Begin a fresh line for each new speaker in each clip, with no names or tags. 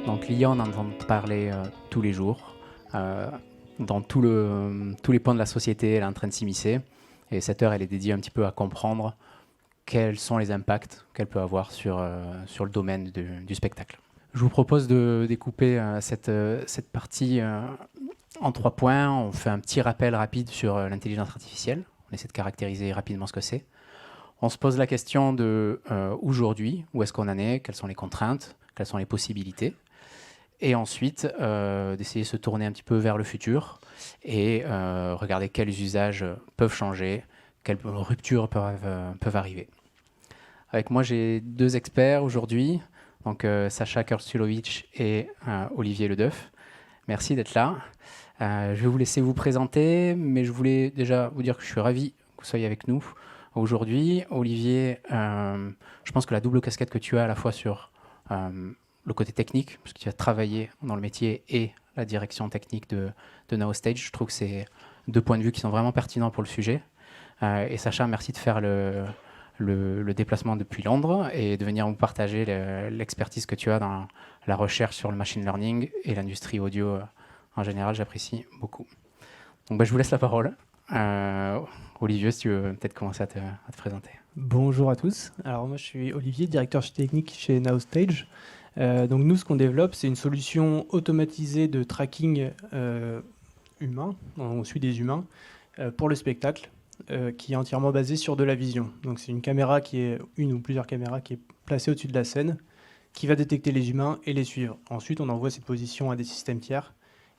Donc l'IA, on en entend parler tous les jours. Dans tous les pans de la société, elle est en train de s'immiscer. Et cette heure, elle est dédiée un petit peu à comprendre quels sont les impacts qu'elle peut avoir sur le domaine du spectacle. Je vous propose de découper cette partie en 3 points. On fait un petit rappel rapide sur l'intelligence artificielle. On essaie de caractériser rapidement ce que c'est. On se pose la question de aujourd'hui, où est-ce qu'on en est, quelles sont les contraintes, quelles sont les possibilités. Et ensuite, d'essayer de se tourner un petit peu vers le futur et regarder quels usages peuvent changer, quelles ruptures peuvent arriver. Avec moi, j'ai 2 experts aujourd'hui, donc Sacha Kurstulovic et Olivier Ledeuf. Merci d'être là. Je vais vous laisser vous présenter, mais je voulais déjà vous dire que je suis ravi que vous soyez avec nous aujourd'hui. Olivier, je pense que la double casquette que tu as à la fois sur le côté technique, parce que tu as travaillé dans le métier, et la direction technique de NowStage, je trouve que c'est 2 points de vue qui sont vraiment pertinents pour le sujet. Et Sacha, merci de faire le déplacement depuis Londres et de venir nous partager l'expertise que tu as dans la recherche sur le machine learning et l'industrie audio en général. J'apprécie beaucoup. Donc je vous laisse la parole. Olivier, si tu veux peut-être commencer à te présenter.
Bonjour à tous. Alors moi je suis Olivier, directeur technique chez NowStage. Donc nous ce qu'on développe c'est une solution automatisée de tracking humain, on suit des humains, pour le spectacle, qui est entièrement basée sur de la vision. Donc c'est une ou plusieurs caméras qui est placée au-dessus de la scène, qui va détecter les humains et les suivre. Ensuite on envoie cette position à des systèmes tiers,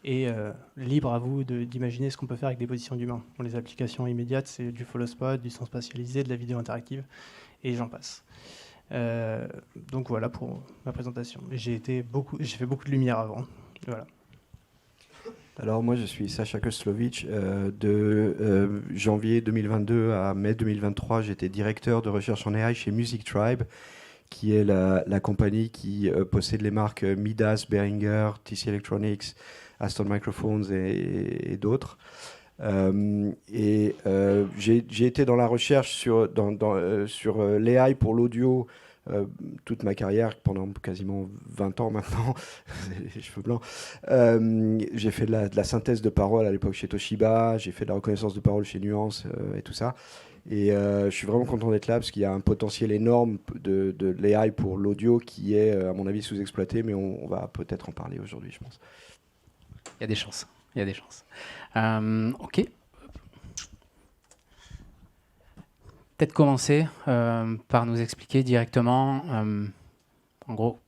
et libre à vous d'imaginer ce qu'on peut faire avec des positions d'humains. Pour les applications immédiates, c'est du follow spot, du son spatialisé, de la vidéo interactive, et j'en passe. Donc voilà pour ma présentation. J'ai fait beaucoup de lumière avant. Voilà.
Alors moi je suis Sacha Kurstulovic. De janvier 2022 à mai 2023, j'étais directeur de recherche en AI chez Music Tribe, qui est la compagnie qui possède les marques Midas, Behringer, TC Electronics, Aston Microphones et d'autres. J'ai été dans la recherche sur l'AI pour l'audio toute ma carrière, pendant quasiment 20 ans maintenant, les cheveux blancs. J'ai fait de la synthèse de parole à l'époque chez Toshiba, j'ai fait de la reconnaissance de parole chez Nuance et tout ça. Et je suis vraiment content d'être là parce qu'il y a un potentiel énorme de l'AI pour l'audio qui est, à mon avis, sous-exploité, mais on va peut-être en parler aujourd'hui, je pense.
Il y a des chances. Ok. Peut-être commencer par nous expliquer directement, en gros,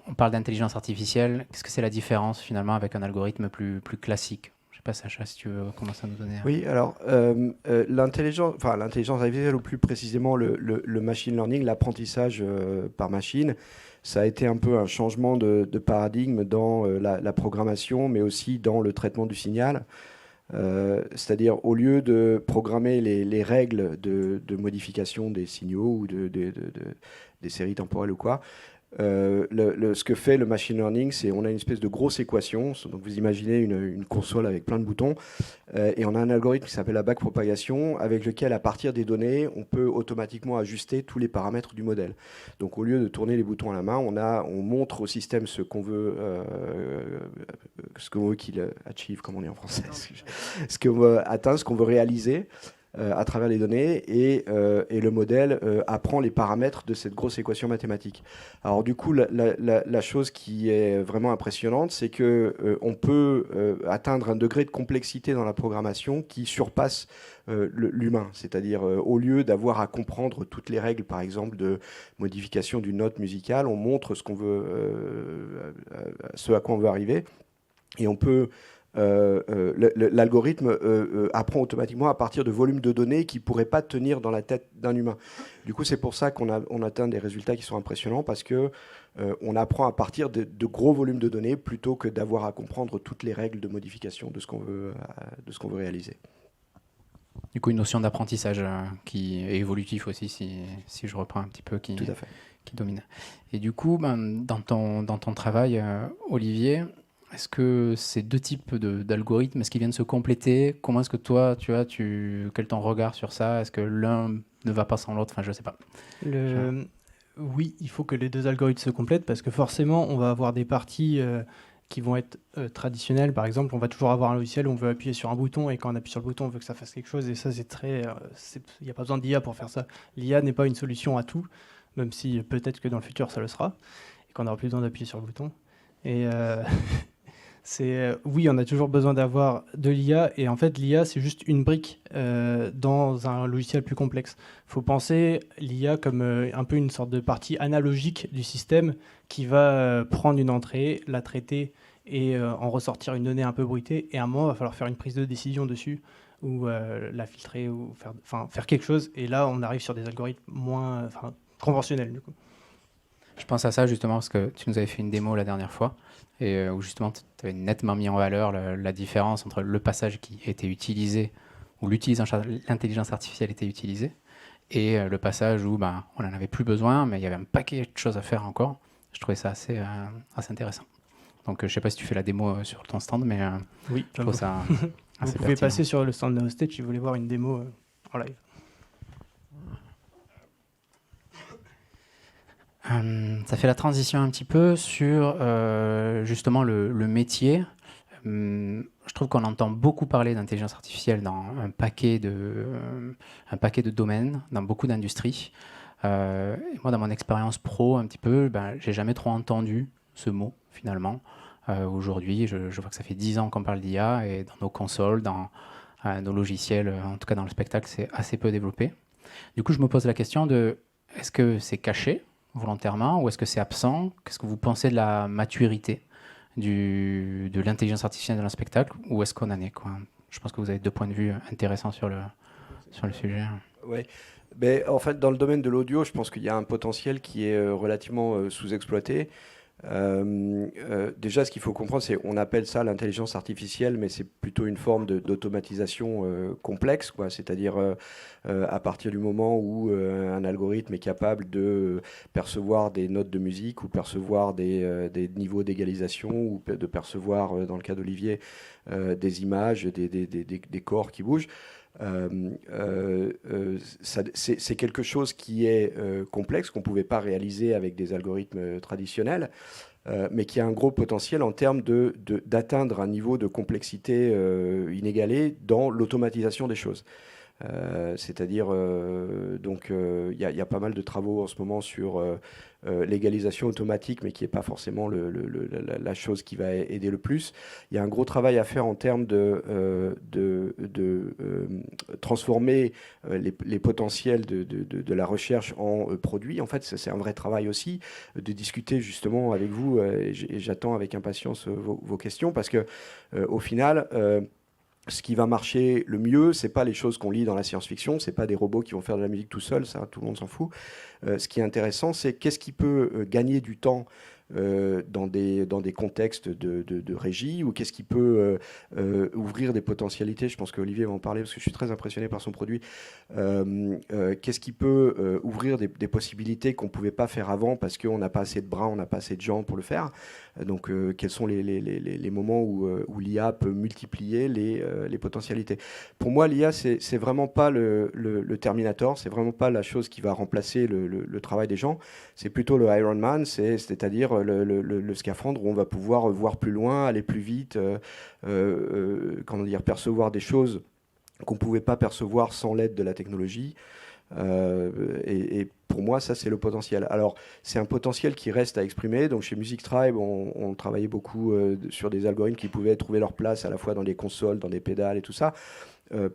on parle d'intelligence artificielle. Qu'est-ce que c'est la différence finalement avec un algorithme plus classique? Je ne sais pas, Sacha, si tu veux commencer à nous donner.
Oui, alors l'intelligence artificielle, ou plus précisément le machine learning, l'apprentissage par machine, ça a été un peu un changement de paradigme dans la programmation, mais aussi dans le traitement du signal. C'est-à-dire, au lieu de programmer les règles de modification des signaux ou des séries temporelles ou quoi, ce que fait le machine learning, c'est on a une espèce de grosse équation. Donc vous imaginez une console avec plein de boutons, et on a un algorithme qui s'appelle la backpropagation, avec lequel, à partir des données, on peut automatiquement ajuster tous les paramètres du modèle. Donc au lieu de tourner les boutons à la main, on montre au système ce qu'on veut qu'il achieve, comme on dit en français, ce qu'on veut atteindre, ce qu'on veut réaliser à travers les données, et le modèle apprend les paramètres de cette grosse équation mathématique. Alors du coup, la chose qui est vraiment impressionnante, c'est qu'on peut atteindre un degré de complexité dans la programmation qui surpasse l'humain. C'est-à-dire, au lieu d'avoir à comprendre toutes les règles, par exemple, de modification d'une note musicale, on montre ce à quoi on veut arriver, et on peut... l'algorithme apprend automatiquement à partir de volumes de données qui ne pourraient pas tenir dans la tête d'un humain. Du coup, c'est pour ça qu'on atteint des résultats qui sont impressionnants, parce qu'on apprend à partir de gros volumes de données plutôt que d'avoir à comprendre toutes les règles de modification de ce qu'on veut réaliser.
Du coup, une notion d'apprentissage qui est évolutif aussi, si je reprends un petit peu, qui domine. Et du coup, dans ton travail, Olivier, est-ce que ces 2 types d'algorithmes, est-ce qu'ils viennent se compléter? Comment est-ce que toi, quel est ton regard sur ça? Est-ce que l'un ne va pas sans l'autre? Enfin, je ne sais pas.
oui, il faut que les deux algorithmes se complètent parce que forcément, on va avoir des parties qui vont être traditionnelles. Par exemple, on va toujours avoir un logiciel où on veut appuyer sur un bouton et quand on appuie sur le bouton, on veut que ça fasse quelque chose. Et ça, c'est très. Il n'y a pas besoin d'IA pour faire ça. L'IA n'est pas une solution à tout, même si peut-être que dans le futur, ça le sera et qu'on n'aura plus besoin d'appuyer sur le bouton. Et oui, on a toujours besoin d'avoir de l'IA et en fait, l'IA, c'est juste une brique dans un logiciel plus complexe. Il faut penser l'IA comme un peu une sorte de partie analogique du système qui va prendre une entrée, la traiter et en ressortir une donnée un peu bruitée. Et à un moment, il va falloir faire une prise de décision dessus ou la filtrer ou faire quelque chose. Et là, on arrive sur des algorithmes moins conventionnels du coup.
Je pense à ça justement parce que tu nous avais fait une démo la dernière fois et où justement tu avais nettement mis en valeur la différence entre le passage qui était utilisé, où l'intelligence artificielle était utilisée, et le passage où on n'en avait plus besoin, mais il y avait un paquet de choses à faire encore. Je trouvais ça assez intéressant. Donc je ne sais pas si tu fais la démo sur ton stand, mais
oui,
je trouve ça assez
vous pouvez
pertinent.
passer sur le stand de Naostage si vous voulez voir une démo en live.
Ça fait la transition un petit peu sur justement le métier. Je trouve qu'on entend beaucoup parler d'intelligence artificielle dans un paquet de domaines, dans beaucoup d'industries. Et moi, dans mon expérience pro, un petit peu, j'ai jamais trop entendu ce mot finalement. Aujourd'hui, je vois que ça fait 10 ans qu'on parle d'IA et dans nos consoles, dans nos logiciels, en tout cas dans le spectacle, c'est assez peu développé. Du coup, je me pose la question de est-ce que c'est caché volontairement ou est-ce que c'est absent? Qu'est-ce que vous pensez de la maturité de l'intelligence artificielle dans le spectacle? Où est-ce qu'on en est, quoi? Je pense que vous avez 2 points de vue intéressants sur le sujet.
Ouais. Mais en fait, dans le domaine de l'audio, je pense qu'il y a un potentiel qui est relativement sous-exploité. Déjà, ce qu'il faut comprendre, c'est qu'on appelle ça l'intelligence artificielle, mais c'est plutôt une forme d'automatisation complexe, quoi. C'est-à-dire à partir du moment où un algorithme est capable de percevoir des notes de musique ou percevoir des niveaux d'égalisation ou de percevoir, dans le cas d'Olivier, des images, des corps qui bougent. C'est quelque chose qui est complexe, qu'on ne pouvait pas réaliser avec des algorithmes traditionnels, mais qui a un gros potentiel en termes d'atteindre un niveau de complexité inégalé dans l'automatisation des choses. C'est-à-dire, il y a pas mal de travaux en ce moment sur l'égalisation automatique, mais qui n'est pas forcément la chose qui va aider le plus. Il y a un gros travail à faire en termes de transformer les potentiels de la recherche en produits. En fait, c'est un vrai travail aussi de discuter justement avec vous, et j'attends avec impatience vos questions, parce que au final, ce qui va marcher le mieux, c'est pas les choses qu'on lit dans la science-fiction, c'est pas des robots qui vont faire de la musique tout seuls, ça tout le monde s'en fout. Ce qui est intéressant, c'est qu'est-ce qui peut gagner du temps dans des contextes de régie, ou qu'est-ce qui peut ouvrir des potentialités. Je pense qu'Olivier va en parler parce que je suis très impressionné par son produit. Qu'est-ce qui peut ouvrir des possibilités qu'on ne pouvait pas faire avant parce qu'on n'a pas assez de bras, on n'a pas assez de gens pour le faire. Donc quels sont les moments où l'IA peut multiplier les potentialités. Pour moi, l'IA, c'est vraiment pas le Terminator, c'est vraiment pas la chose qui va remplacer le travail des gens, c'est plutôt le Iron Man, c'est-à-dire le scaphandre où on va pouvoir voir plus loin, aller plus vite, percevoir des choses qu'on ne pouvait pas percevoir sans l'aide de la technologie. Et pour moi, ça, c'est le potentiel. Alors, c'est un potentiel qui reste à exprimer. Donc, chez Music Tribe, on travaillait beaucoup sur des algorithmes qui pouvaient trouver leur place à la fois dans des consoles, dans des pédales et tout ça.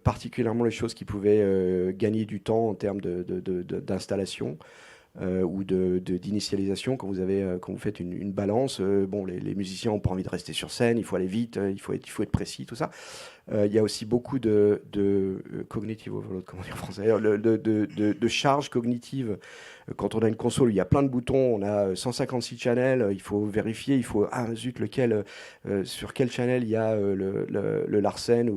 Particulièrement les choses qui pouvaient gagner du temps en termes d'installation. Ou d'initialisation quand vous faites une balance. Les musiciens n'ont pas envie de rester sur scène, il faut aller vite, il faut être précis, tout ça. Il y a aussi beaucoup de cognitive overload, comment dire en français, de charge cognitive. Quand on a une console où il y a plein de boutons, on a 156 channels, il faut vérifier, sur quel channel il y a le Larsen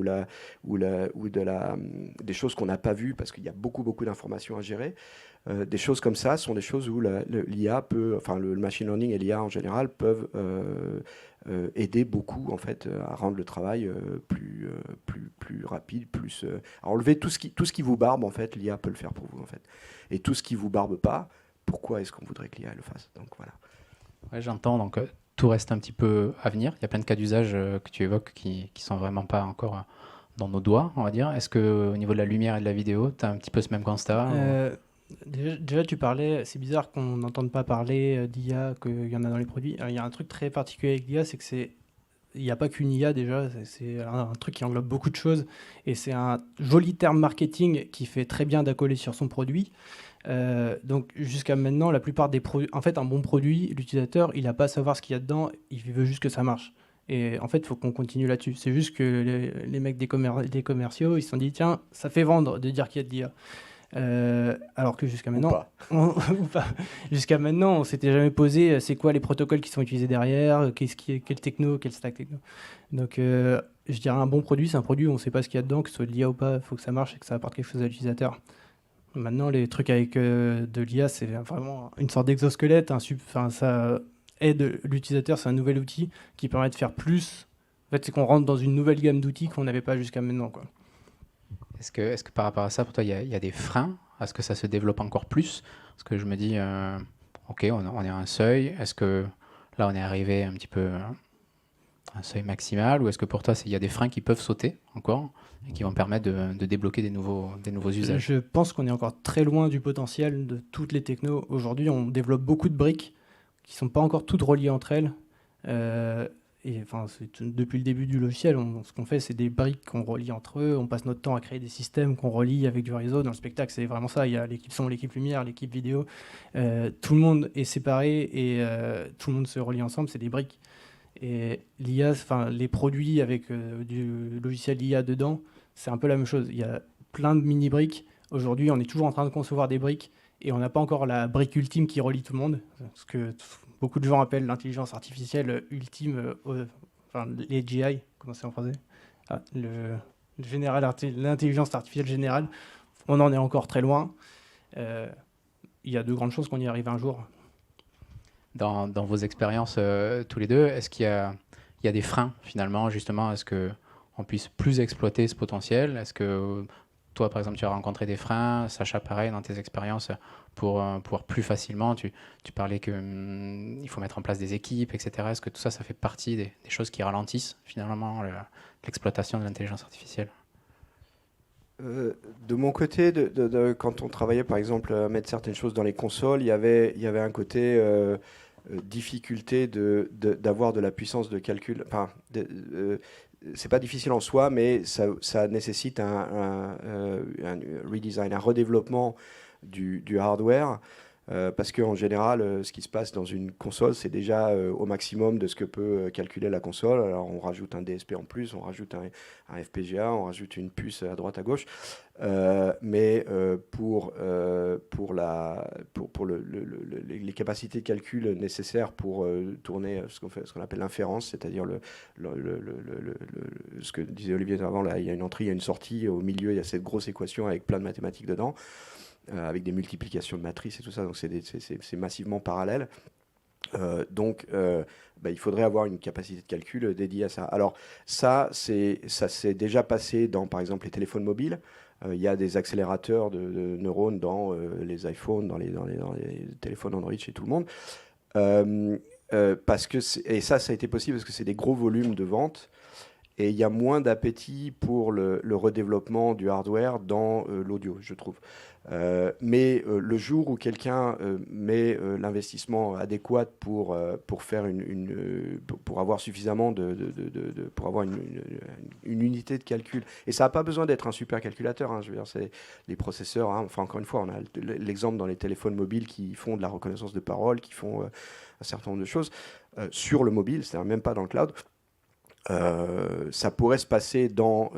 des choses qu'on n'a pas vues parce qu'il y a beaucoup d'informations à gérer. Des choses comme ça sont des choses où l'IA le machine learning et l'IA en général peuvent aider beaucoup en fait à rendre le travail plus rapide, à enlever tout ce qui vous barbe en fait, l'IA peut le faire pour vous en fait. Et tout ce qui vous barbe pas pourquoi est-ce qu'on voudrait que l'IA le fasse. Donc voilà.
Ouais, j'entends, donc tout reste un petit peu à venir. Il y a plein de cas d'usage que tu évoques qui sont vraiment pas encore dans nos doigts, on va dire. Est-ce qu'au niveau de la lumière et de la vidéo, tu as un petit peu ce même constat
Déjà, tu parlais, c'est bizarre qu'on n'entende pas parler d'IA, qu'il y en a dans les produits. Alors, il y a un truc très particulier avec l'IA, c'est que il n'y a pas qu'une IA déjà, c'est un truc qui englobe beaucoup de choses. Et c'est un joli terme marketing qui fait très bien d'accoler sur son produit. Donc jusqu'à maintenant, la plupart des produits, en fait, un bon produit, l'utilisateur, il n'a pas à savoir ce qu'il y a dedans, il veut juste que ça marche. Et en fait, il faut qu'on continue là-dessus. C'est juste que les mecs des commerciaux, ils se sont dit, tiens, ça fait vendre de dire qu'il y a de l'IA. Alors que jusqu'à maintenant, jusqu'à maintenant, on s'était jamais posé c'est quoi les protocoles qui sont utilisés derrière, quel techno, quel stack techno. Donc, je dirais un bon produit, c'est un produit où on ne sait pas ce qu'il y a dedans, que ce soit de l'IA ou pas, il faut que ça marche et que ça apporte quelque chose à l'utilisateur. Maintenant, les trucs avec de l'IA, c'est vraiment une sorte d'exosquelette. Ça aide l'utilisateur, c'est un nouvel outil qui permet de faire plus. En fait, c'est qu'on rentre dans une nouvelle gamme d'outils qu'on n'avait pas jusqu'à maintenant, quoi.
Est-ce que par rapport à ça, pour toi, il y a des freins à ce que ça se développe encore plus? Parce que je me dis, ok, on est à un seuil. Est-ce que là, on est arrivé un petit peu à un seuil maximal? Ou est-ce que pour toi, il y a des freins qui peuvent sauter encore et qui vont permettre de débloquer des nouveaux usages?
Je pense qu'on est encore très loin du potentiel de toutes les technos. Aujourd'hui, on développe beaucoup de briques qui ne sont pas encore toutes reliées entre elles. Et enfin, depuis le début du logiciel, ce qu'on fait, c'est des briques qu'on relie entre eux. On passe notre temps à créer des systèmes qu'on relie avec du réseau. Dans le spectacle, c'est vraiment ça. Il y a l'équipe son, l'équipe lumière, l'équipe vidéo. Tout le monde est séparé et tout le monde se relie ensemble. C'est des briques. Et l'IA, enfin, les produits avec du logiciel IA dedans, c'est un peu la même chose. Il y a plein de mini-briques. Aujourd'hui, on est toujours en train de concevoir des briques et on n'a pas encore la brique ultime qui relie tout le monde. Ce que beaucoup de gens appellent l'intelligence artificielle ultime, enfin les GI, comment c'est en français l'intelligence artificielle générale. On en est encore très loin. Il y a de grandes chances qu'on y arrive un jour.
Dans vos expériences tous les deux, est-ce qu'il y a des freins finalement, justement? Est-ce qu'on puisse plus exploiter ce potentiel? Est-ce que toi, par exemple, tu as rencontré des freins? Sacha, pareil, dans tes expériences, pour pouvoir plus facilement, tu parlais qu'il faut mettre en place des équipes, etc. Est-ce que tout ça, ça fait partie des choses qui ralentissent finalement l'exploitation de l'intelligence artificielle?
De mon côté, quand on travaillait par exemple à mettre certaines choses dans les consoles, il y avait un côté difficulté d'avoir de la puissance de calcul. Enfin, c'est pas difficile en soi, mais ça nécessite un redesign, un redéveloppement du hardware. Parce qu'en général, ce qui se passe dans une console, c'est déjà au maximum de ce que peut calculer la console. Alors on rajoute un DSP en plus, on rajoute un FPGA, on rajoute une puce à droite à gauche. Mais pour les capacités de calcul nécessaires pour tourner ce qu'on appelle l'inférence, c'est-à-dire ce que disait Olivier avant, là, il y a une entrée, il y a une sortie, au milieu il y a cette grosse équation avec plein de mathématiques dedans. Avec des multiplications de matrices et tout ça, donc c'est massivement parallèle. Donc, il faudrait avoir une capacité de calcul dédiée à ça. Alors, ça s'est déjà passé dans, par exemple, les téléphones mobiles. Il y a des accélérateurs de neurones dans les iPhones, dans les téléphones Android chez tout le monde. Et ça a été possible parce que c'est des gros volumes de vente. Et il y a moins d'appétit pour le redéveloppement du hardware dans l'audio, je trouve. Mais le jour où quelqu'un met l'investissement adéquat pour faire pour avoir suffisamment pour avoir une unité de calcul, et ça n'a pas besoin d'être un super calculateur, hein, je veux dire, c'est les processeurs, hein, enfin encore une fois, on a l'exemple dans les téléphones mobiles qui font de la reconnaissance de parole, qui font un certain nombre de choses sur le mobile, c'est-à-dire même pas dans le cloud. Ça pourrait se passer dans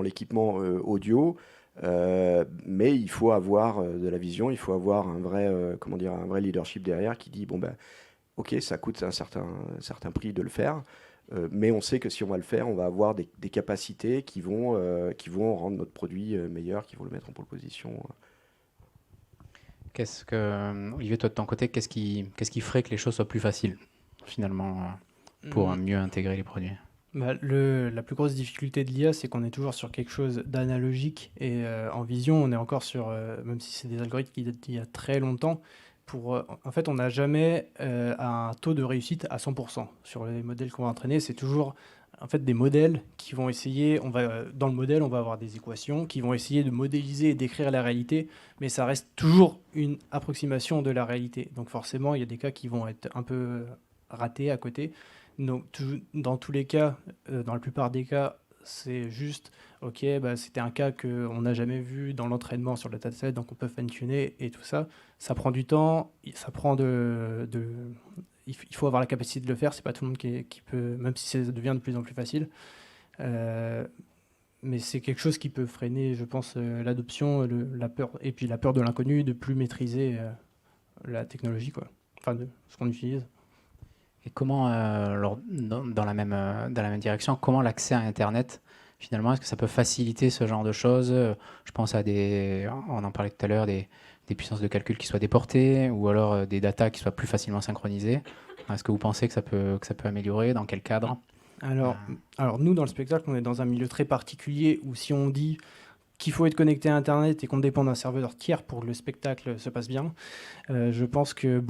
l'équipement audio, mais il faut avoir de la vision, il faut avoir un vrai leadership derrière qui dit bon ben ok, ça coûte un certain prix de le faire, mais on sait que si on va le faire, on va avoir des capacités qui vont rendre notre produit meilleur, qui vont le mettre en pole position.
Olivier, toi de ton côté, qu'est-ce qui ferait que les choses soient plus faciles finalement pour mieux intégrer les produits?
La plus grosse difficulté de l'IA, c'est qu'on est toujours sur quelque chose d'analogique et en vision, on est encore sur, même si c'est des algorithmes qui datent d'il y a très longtemps, en fait, on n'a jamais un taux de réussite à 100% sur les modèles qu'on va entraîner. C'est toujours en fait des modèles qui vont essayer, dans le modèle, on va avoir des équations qui vont essayer de modéliser et décrire la réalité, mais ça reste toujours une approximation de la réalité. Donc forcément, il y a des cas qui vont être un peu ratés à côté. Donc, dans tous les cas, dans la plupart des cas, c'est juste, ok, bah, c'était un cas qu'on n'a jamais vu dans l'entraînement sur le dataset, donc on peut fine-tuner et tout ça. Ça prend du temps, ça prend il faut avoir la capacité de le faire, c'est pas tout le monde qui peut, même si ça devient de plus en plus facile. Mais c'est quelque chose qui peut freiner, je pense, l'adoption, la peur, et puis la peur de l'inconnu, de plus maîtriser la technologie, quoi. Enfin, de ce qu'on utilise.
Et comment, dans la même direction, comment l'accès à Internet, finalement, est-ce que ça peut faciliter ce genre de choses? Je pense à on en parlait tout à l'heure, des puissances de calcul qui soient déportées, ou alors des datas qui soient plus facilement synchronisées. Est-ce que vous pensez que ça peut améliorer? Dans quel cadre?
Alors nous, dans le spectacle, on est dans un milieu très particulier où si on dit qu'il faut être connecté à Internet et qu'on dépend d'un serveur tiers pour que le spectacle se passe bien, je pense que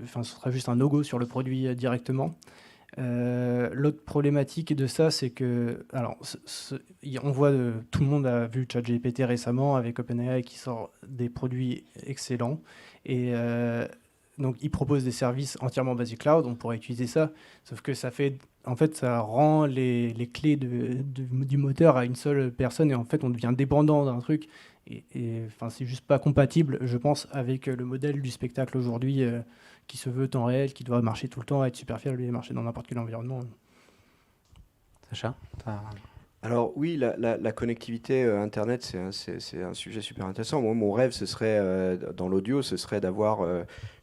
ce sera juste un no-go sur le produit directement. L'autre problématique de ça, c'est que, alors, on voit, tout le monde a vu ChatGPT récemment avec OpenAI qui sort des produits excellents et donc ils proposent des services entièrement basés cloud. On pourrait utiliser ça, sauf que ça rend les clés du moteur à une seule personne et en fait on devient dépendant d'un truc enfin c'est juste pas compatible, je pense, avec le modèle du spectacle aujourd'hui qui se veut temps réel, qui doit marcher tout le temps, être super fiable et marcher dans n'importe quel environnement.
Sacha,
Alors oui, la connectivité Internet, c'est un sujet super intéressant. Moi, mon rêve, ce serait, dans l'audio, ce serait d'avoir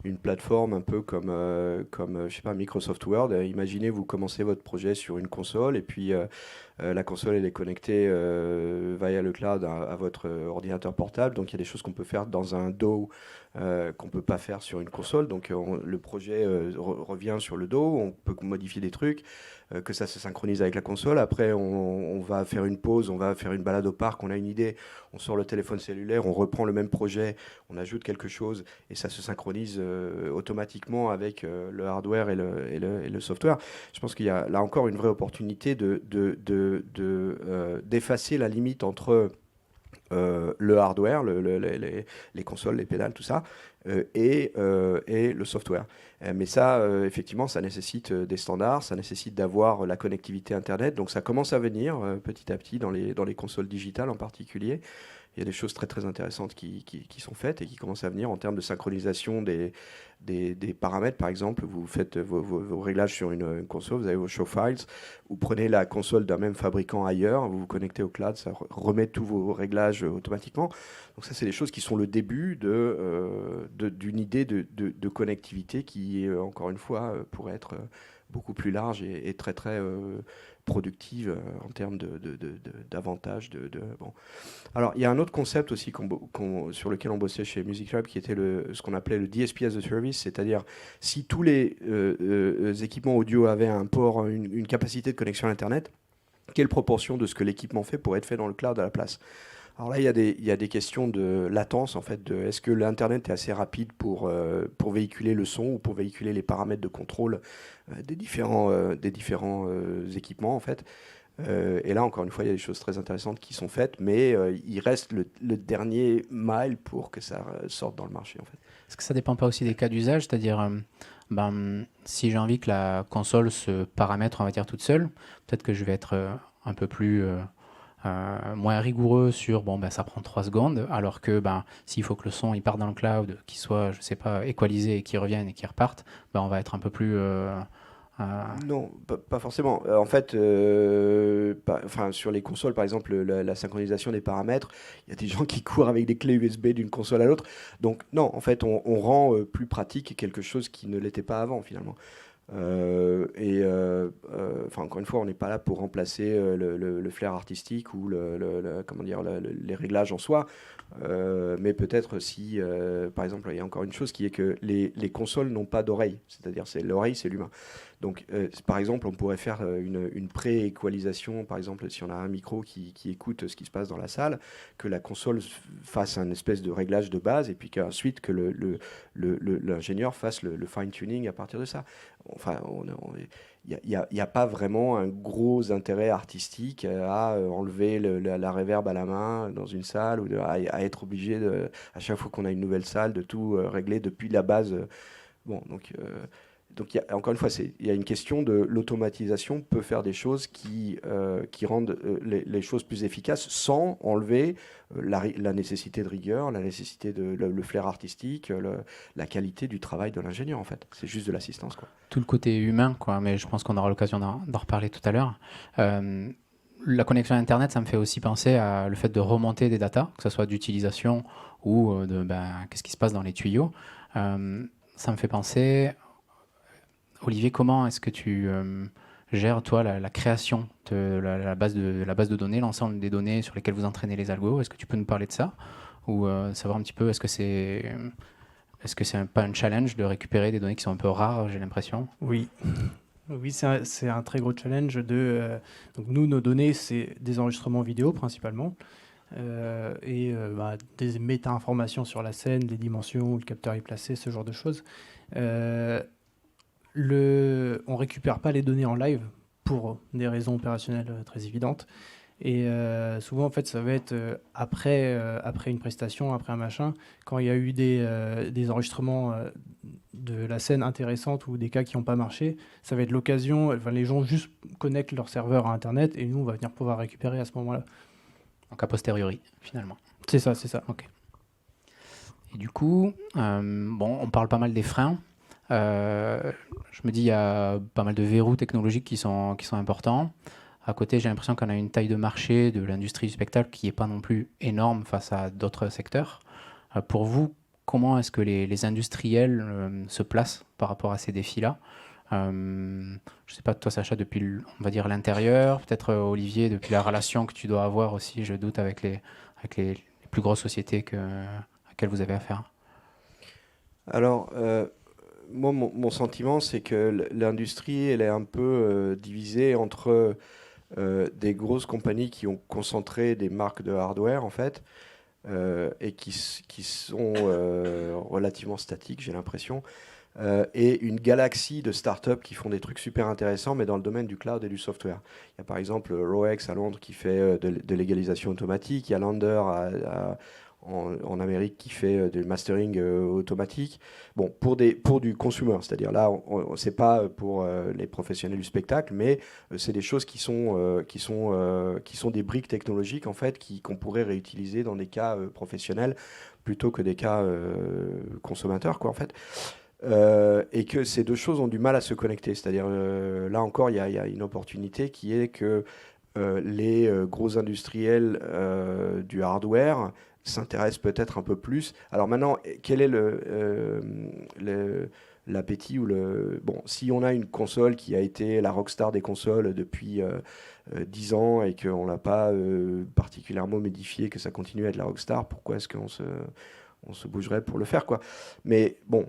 une plateforme un peu comme je sais pas, Microsoft Word. Imaginez, vous commencez votre projet sur une console et puis la console, elle est connectée via le cloud à votre ordinateur portable. Donc il y a des choses qu'on peut faire dans un dos qu'on ne peut pas faire sur une console. Donc le projet revient sur le dos, on peut modifier des trucs, que ça se synchronise avec la console. Après, on va faire une pause, on va faire une balade au parc, on a une idée, on sort le téléphone cellulaire, on reprend le même projet, on ajoute quelque chose et ça se synchronise automatiquement avec le hardware et le software. Je pense qu'il y a là encore une vraie opportunité d'effacer la limite entre le hardware, les consoles, les pédales, tout ça, et le software. Mais ça, effectivement, ça nécessite des standards, ça nécessite d'avoir la connectivité Internet. Donc ça commence à venir petit à petit dans les consoles digitales en particulier. Il y a des choses très très intéressantes qui sont faites et qui commencent à venir en termes de synchronisation des paramètres. Par exemple, vous faites vos réglages sur une console, vous avez vos show files, vous prenez la console d'un même fabricant ailleurs, vous vous connectez au cloud, ça remet tous vos réglages automatiquement. Donc ça, c'est des choses qui sont le début d'une idée de connectivité qui, encore une fois, pourrait être beaucoup plus large et très très productive en termes d'avantages. Bon. Alors, il y a un autre concept aussi sur lequel on bossait chez Music Tribe qui était ce qu'on appelait le DSP as a Service, c'est-à-dire si tous les équipements audio avaient un port, une capacité de connexion à Internet, quelle proportion de ce que l'équipement fait pourrait être fait dans le cloud à la place? Alors là, il y a des questions de latence, en fait, est-ce que l'Internet est assez rapide pour véhiculer le son ou pour véhiculer les paramètres de contrôle des différents équipements, en fait. Et là, encore une fois, il y a des choses très intéressantes qui sont faites, mais il reste le dernier mile pour que ça sorte dans le marché, en fait.
Est-ce que ça dépend pas aussi des cas d'usage? C'est-à-dire, si j'ai envie que la console se paramètre, on va dire, toute seule, peut-être que je vais être un peu plus... moins rigoureux sur ça prend 3 secondes, alors que s'il faut que le son il parte dans le cloud, qu'il soit, je sais pas, équalisé et qu'il revienne et qu'il reparte, on va être un peu plus
Non, pas forcément. En fait, sur les consoles, par exemple, la synchronisation des paramètres, il y a des gens qui courent avec des clés USB d'une console à l'autre. Donc non, en fait, on rend plus pratique quelque chose qui ne l'était pas avant, finalement. Encore une fois, on n'est pas là pour remplacer le flair artistique ou les réglages en soi, mais peut-être si, par exemple, il y a encore une chose qui est que les consoles n'ont pas d'oreille, c'est-à-dire l'oreille, c'est l'humain. Donc, par exemple, on pourrait faire une pré-équalisation, par exemple, si on a un micro qui écoute ce qui se passe dans la salle, que la console fasse un espèce de réglage de base, et puis qu'ensuite que l'ingénieur fasse le fine-tuning à partir de ça. Enfin, il n'y a pas vraiment un gros intérêt artistique à enlever la reverb à la main dans une salle, ou à être obligé, à chaque fois qu'on a une nouvelle salle, de tout régler depuis la base. Bon, donc encore une fois, il y a une question de l'automatisation peut faire des choses qui rendent les choses plus efficaces sans enlever la nécessité de rigueur, la nécessité de le flair artistique, la qualité du travail de l'ingénieur, en fait. C'est juste de l'assistance, quoi.
Tout le côté humain, quoi, mais je pense qu'on aura l'occasion d'en reparler tout à l'heure. La connexion Internet, ça me fait aussi penser à le fait de remonter des datas, que ce soit d'utilisation ou qu'est-ce qui se passe dans les tuyaux. Ça me fait penser... Olivier, comment est-ce que tu gères, toi, la création de la base de données, l'ensemble des données sur lesquelles vous entraînez les algos? Est-ce que tu peux nous parler de ça? Ou savoir un petit peu, est-ce que c'est pas un challenge de récupérer des données qui sont un peu rares, j'ai l'impression?
Oui. Oui, c'est un très gros challenge. Donc nous, nos données, c'est des enregistrements vidéo principalement, des méta-informations sur la scène, les dimensions, où le capteur est placé, ce genre de choses. On récupère pas les données en live pour des raisons opérationnelles très évidentes. Et souvent, en fait, ça va être après une prestation, après un machin, quand il y a eu des enregistrements de la scène intéressante ou des cas qui n'ont pas marché, ça va être l'occasion, enfin, les gens juste connectent leur serveur à Internet et nous, on va venir pouvoir récupérer à ce moment-là.
Donc a posteriori, finalement.
C'est ça.
Ok. Et du coup, on parle pas mal des freins. Je me dis, il y a pas mal de verrous technologiques qui sont importants. À côté, j'ai l'impression qu'on a une taille de marché de l'industrie du spectacle qui n'est pas non plus énorme face à d'autres secteurs. Pour vous, comment est-ce que les industriels se placent par rapport à ces défis-là? Je ne sais pas, toi, Sacha, depuis, on va dire, l'intérieur, peut-être Olivier, depuis la relation que tu dois avoir aussi, je doute, avec les plus grosses sociétés à quelles vous avez affaire.
Alors, moi, mon sentiment, c'est que l'industrie, elle est un peu divisée entre des grosses compagnies qui ont concentré des marques de hardware, en fait, et qui sont relativement statiques, j'ai l'impression, et une galaxie de startups qui font des trucs super intéressants, mais dans le domaine du cloud et du software. Il y a par exemple Roex à Londres qui fait de l'égalisation automatique, il y a Lander en Amérique qui fait du mastering automatique. Bon, pour du consumer, c'est-à-dire là, c'est pas pour les professionnels du spectacle, mais c'est des choses qui sont des briques technologiques en fait, qu'on pourrait réutiliser dans des cas professionnels plutôt que des cas consommateurs, quoi, en fait. Et que ces deux choses ont du mal à se connecter. C'est-à-dire, là encore, il y a une opportunité qui est que les gros industriels du hardware s'intéressent peut-être un peu plus. Alors maintenant, quel est l'appétit ou Bon, si on a une console qui a été la rockstar des consoles depuis 10 ans et qu'on ne l'a pas particulièrement modifié, que ça continue à être la rockstar, pourquoi est-ce qu'on se bougerait pour le faire, quoi. Mais bon,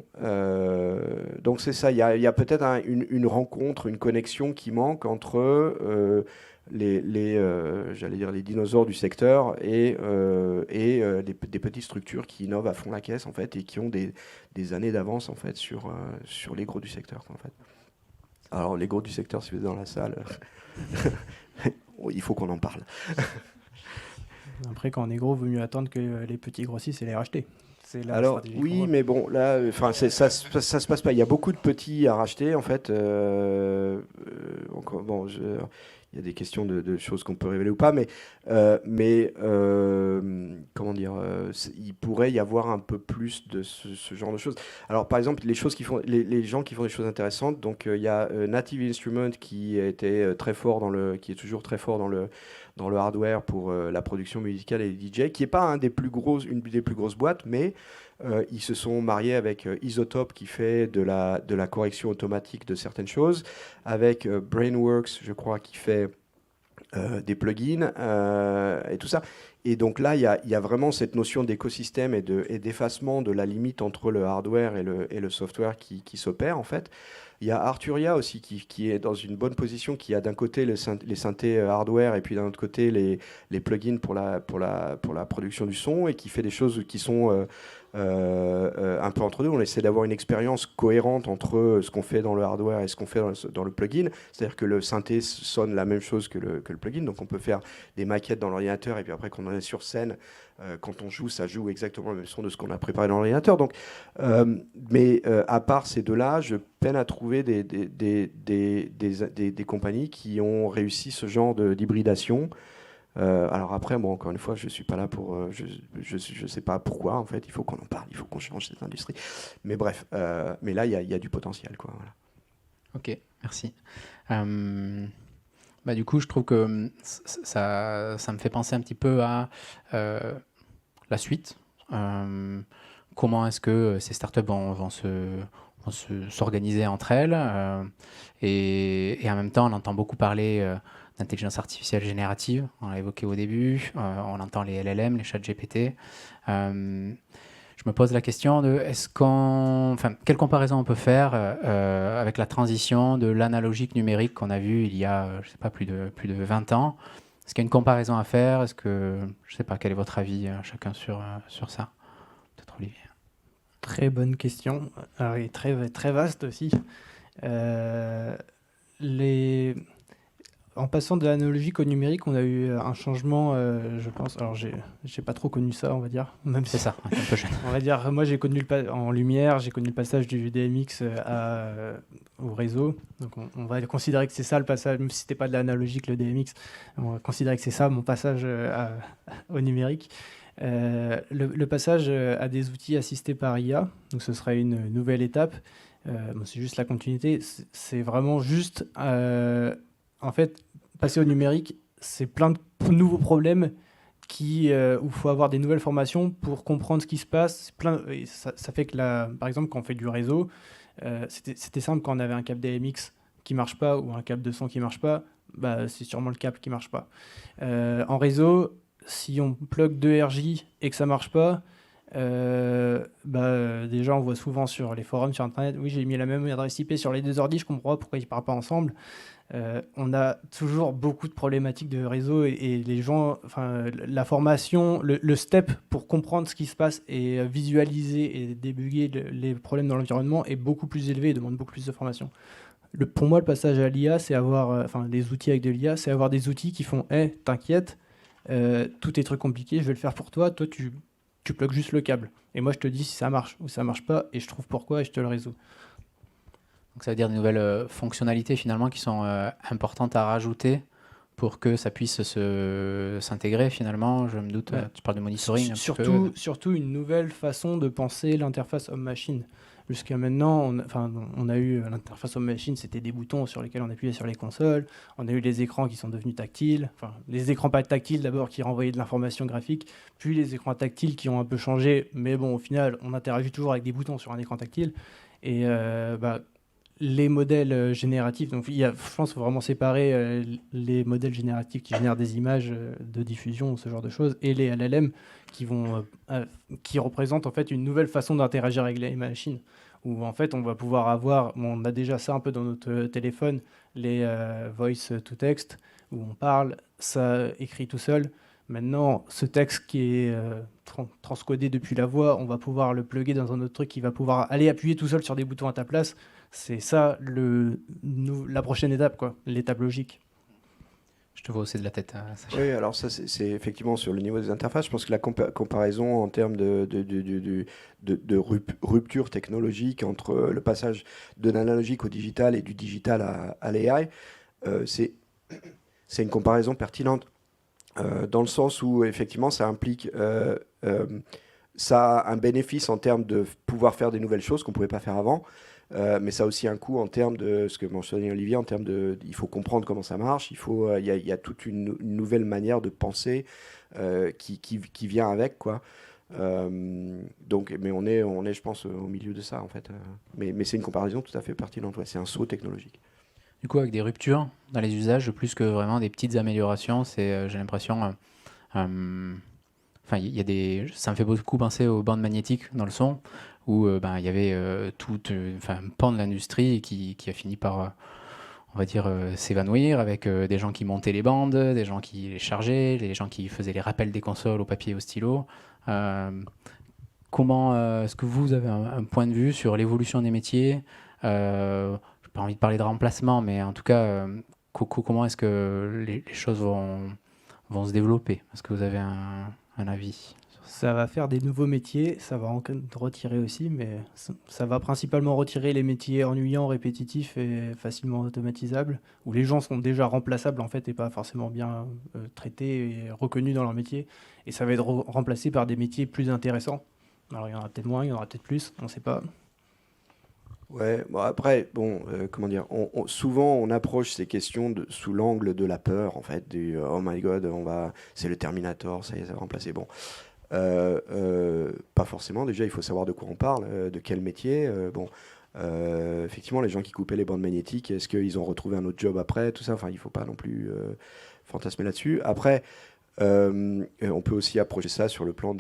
donc c'est ça, il y a peut-être une rencontre, une connexion qui manque entre j'allais dire les dinosaures du secteur et des petites structures qui innovent à fond la caisse, en fait, et qui ont des années d'avance, en fait, sur les gros du secteur, en fait. Alors, les gros du secteur, si vous êtes dans la salle, il faut qu'on en parle.
Après, quand on est gros, il vaut mieux attendre que les petits grossissent et les racheter.
Alors, oui, mais bon, là, ça se passe pas. Il y a beaucoup de petits à racheter, en fait. Bon, il y a des questions de choses qu'on peut révéler ou pas, mais comment dire, il pourrait y avoir un peu plus de ce genre de choses. Alors, par exemple, les gens qui font des choses intéressantes. Donc, il y a Native Instruments qui a été très fort qui est toujours très fort dans le hardware pour la production musicale et les DJ, qui n'est pas une des plus grosses boîtes, mais ils se sont mariés avec Isotope qui fait de la correction automatique de certaines choses, avec Brainworks, je crois, qui fait des plugins et tout ça. Et donc là, il y a vraiment cette notion d'écosystème et d'effacement de la limite entre le hardware et le software qui s'opère en fait. Il y a Arturia aussi qui est dans une bonne position, qui a d'un côté les synthés hardware et puis d'un autre côté les plugins pour la production du son, et qui fait des choses qui sont un peu entre deux. On essaie d'avoir une expérience cohérente entre ce qu'on fait dans le hardware et ce qu'on fait dans le plugin. C'est-à-dire que le synthé sonne la même chose que le plugin, donc on peut faire des maquettes dans l'ordinateur, et puis après quand on est sur scène, quand on joue, ça joue exactement le même son de ce qu'on a préparé dans l'ordinateur. Donc, mais à part ces deux-là, je peine à trouver des compagnies qui ont réussi ce genre d'hybridation. Alors après, bon, encore une fois, je suis pas là pour, je sais pas pourquoi en fait. Il faut qu'on en parle, il faut qu'on change cette industrie. Mais bref, mais là, il y a du potentiel, quoi. Voilà.
Ok, merci. Bah, du coup, je trouve que ça me fait penser un petit peu à la suite. Comment est-ce que ces startups vont s'organiser entre elles, et en même temps, on entend beaucoup parler d'intelligence artificielle générative, on l'a évoqué au début, on entend les LLM, les chats GPT. Je me pose la question de quelle comparaison on peut faire avec la transition de l'analogique numérique qu'on a vu il y a, je sais pas, plus de 20 ans. Est-ce qu'il y a une comparaison à faire? Est-ce que, je sais pas, quel est votre avis chacun sur ça? Peut-être Olivier.
Très bonne question, et très, très vaste aussi. En passant de l'analogique au numérique, on a eu un changement, je pense. Alors, j'ai pas trop connu ça, on va dire. Même
C'est ça, un peu jeune.
On va dire, moi, j'ai connu en lumière, j'ai connu le passage du DMX au réseau. Donc, on va considérer que c'est ça le passage, même si c'était pas de l'analogique, le DMX. On va considérer que c'est ça mon passage au numérique. Le passage à des outils assistés par IA, donc ce serait une nouvelle étape. C'est juste la continuité. C'est vraiment juste, en fait, passer au numérique, c'est plein de nouveaux problèmes où il faut avoir des nouvelles formations pour comprendre ce qui se passe. Et ça fait que, par exemple, quand on fait du réseau, c'était simple. Quand on avait un câble DMX qui marche pas ou un câble de son qui marche pas, bah, c'est sûrement le câble qui marche pas. En réseau, si on plug 2 RJ et que ça marche pas, déjà on voit souvent sur les forums sur internet, oui, j'ai mis la même adresse IP sur les deux ordi, je comprends pas pourquoi ils parlent pas ensemble. On a toujours beaucoup de problématiques de réseau, et les gens, la formation, le step pour comprendre ce qui se passe et visualiser et débugger les problèmes dans l'environnement est beaucoup plus élevé et demande beaucoup plus de formation. Pour moi, le passage à l'IA, c'est avoir, des outils avec de l'IA, c'est avoir des outils qui font, t'inquiète, tous tes trucs compliqués, je vais le faire pour toi, tu plugues juste le câble. Et moi, je te dis si ça marche ou ça marche pas, et je trouve pourquoi et je te le résous.
Donc ça veut dire des nouvelles fonctionnalités finalement qui sont importantes à rajouter pour que ça puisse s'intégrer finalement. Je me doute, tu parles de monitoring.
Surtout une nouvelle façon de penser l'interface homme-machine. Jusqu'à maintenant, on a eu l'interface homme-machine, c'était des boutons sur lesquels on appuyait sur les consoles. On a eu les écrans qui sont devenus tactiles. Enfin, les écrans pas tactiles d'abord qui renvoyaient de l'information graphique, puis les écrans tactiles qui ont un peu changé. Mais bon, au final, on interagit toujours avec des boutons sur un écran tactile. Et les modèles génératifs, donc je pense qu'il faut vraiment séparer les modèles génératifs qui génèrent des images de diffusion, ce genre de choses, et les LLM qui représentent en fait une nouvelle façon d'interagir avec les machines, où en fait on va pouvoir avoir, on a déjà ça un peu dans notre téléphone, les voice to text, où on parle, ça écrit tout seul. Maintenant, ce texte qui est transcodé depuis la voix, on va pouvoir le plugger dans un autre truc qui va pouvoir aller appuyer tout seul sur des boutons à ta place. C'est ça la prochaine étape, quoi, l'étape logique.
Je te vois aussi de la tête. Sacha.
Oui, alors ça, c'est effectivement sur le niveau des interfaces. Je pense que la comparaison en termes de rupture technologique entre le passage de l'analogique au digital et du digital à l'AI, c'est une comparaison pertinente. Dans le sens où effectivement ça implique ça a un bénéfice en termes de pouvoir faire des nouvelles choses qu'on ne pouvait pas faire avant, mais ça a aussi un coût en termes de ce que mentionnait Olivier, en termes il faut comprendre comment ça marche, il y a toute une nouvelle manière de penser qui vient avec, quoi. Donc, mais on est je pense au milieu de ça en fait, mais c'est une comparaison tout à fait pertinente, ouais, c'est un saut technologique.
Du coup, avec des ruptures dans les usages, plus que vraiment des petites améliorations, j'ai l'impression enfin, ça me fait beaucoup penser aux bandes magnétiques dans le son, où il y avait un pan de l'industrie qui a fini par, on va dire, s'évanouir avec des gens qui montaient les bandes, des gens qui les chargeaient, des gens qui faisaient les rappels des consoles au papier et au stylo. Euh, Comment est-ce que vous avez un point de vue sur l'évolution des métiers? Je n'ai pas envie de parler de remplacement, mais en tout cas, comment est-ce que les choses vont se développer? Est-ce que vous avez un avis sur ça?
Ça va faire des nouveaux métiers, ça va en retirer aussi, mais ça va principalement retirer les métiers ennuyants, répétitifs et facilement automatisables, où les gens sont déjà remplaçables en fait et pas forcément bien traités et reconnus dans leur métier. Et ça va être remplacé par des métiers plus intéressants. Alors il y en aura peut-être moins, il y en aura peut-être plus, on ne sait pas.
Ouais, bon après, comment dire, souvent on approche ces questions sous l'angle de la peur, en fait, du oh my god, c'est le Terminator, ça y est, ça va remplacer. Bon, pas forcément. Déjà, il faut savoir de quoi on parle, de quel métier. Effectivement, les gens qui coupaient les bandes magnétiques, est-ce qu'ils ont retrouvé un autre job après, tout ça. Enfin, il faut pas non plus fantasmer là-dessus. Après. On peut aussi approcher ça sur le plan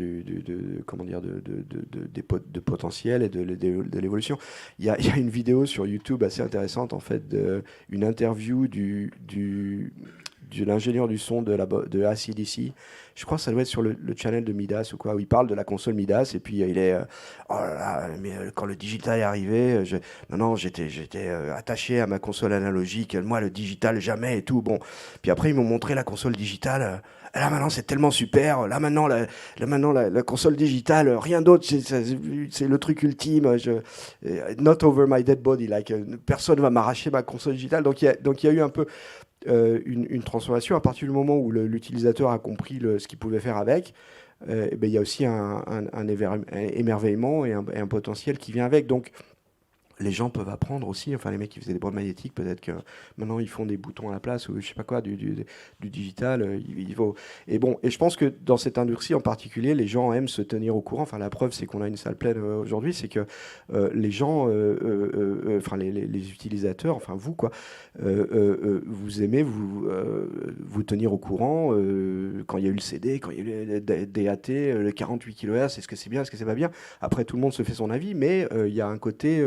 comment dire, de potentiel et de l'évolution. Il y a une vidéo sur YouTube assez intéressante, en fait, une interview de l'ingénieur du son de AC/DC. Je crois que ça doit être sur le channel de Midas ou quoi, où il parle de la console Midas, et puis il est oh là là, mais quand le digital est arrivé, j'étais attaché à ma console analogique, moi le digital jamais et tout. Bon, puis après ils m'ont montré la console digitale. Là maintenant c'est tellement super. Là maintenant la console digitale, rien d'autre, c'est le truc ultime. Not over my dead body, like personne va m'arracher ma console digitale. Donc il y a eu un peu une transformation à partir du moment où l'utilisateur a compris ce qu'il pouvait faire avec. Il y a aussi un émerveillement et un potentiel qui vient avec. Donc les gens peuvent apprendre aussi, enfin les mecs qui faisaient des bandes magnétiques, peut-être que maintenant ils font des boutons à la place ou je sais pas quoi, du digital. Et je pense que dans cette industrie en particulier, les gens aiment se tenir au courant. Enfin la preuve c'est qu'on a une salle pleine aujourd'hui, c'est que les gens, enfin les utilisateurs, enfin vous quoi, vous aimez vous tenir au courant quand il y a eu le CD, quand il y a eu le DAT, le 48 kHz, est-ce que c'est bien, est-ce que c'est pas bien. Après tout le monde se fait son avis, mais il y a un côté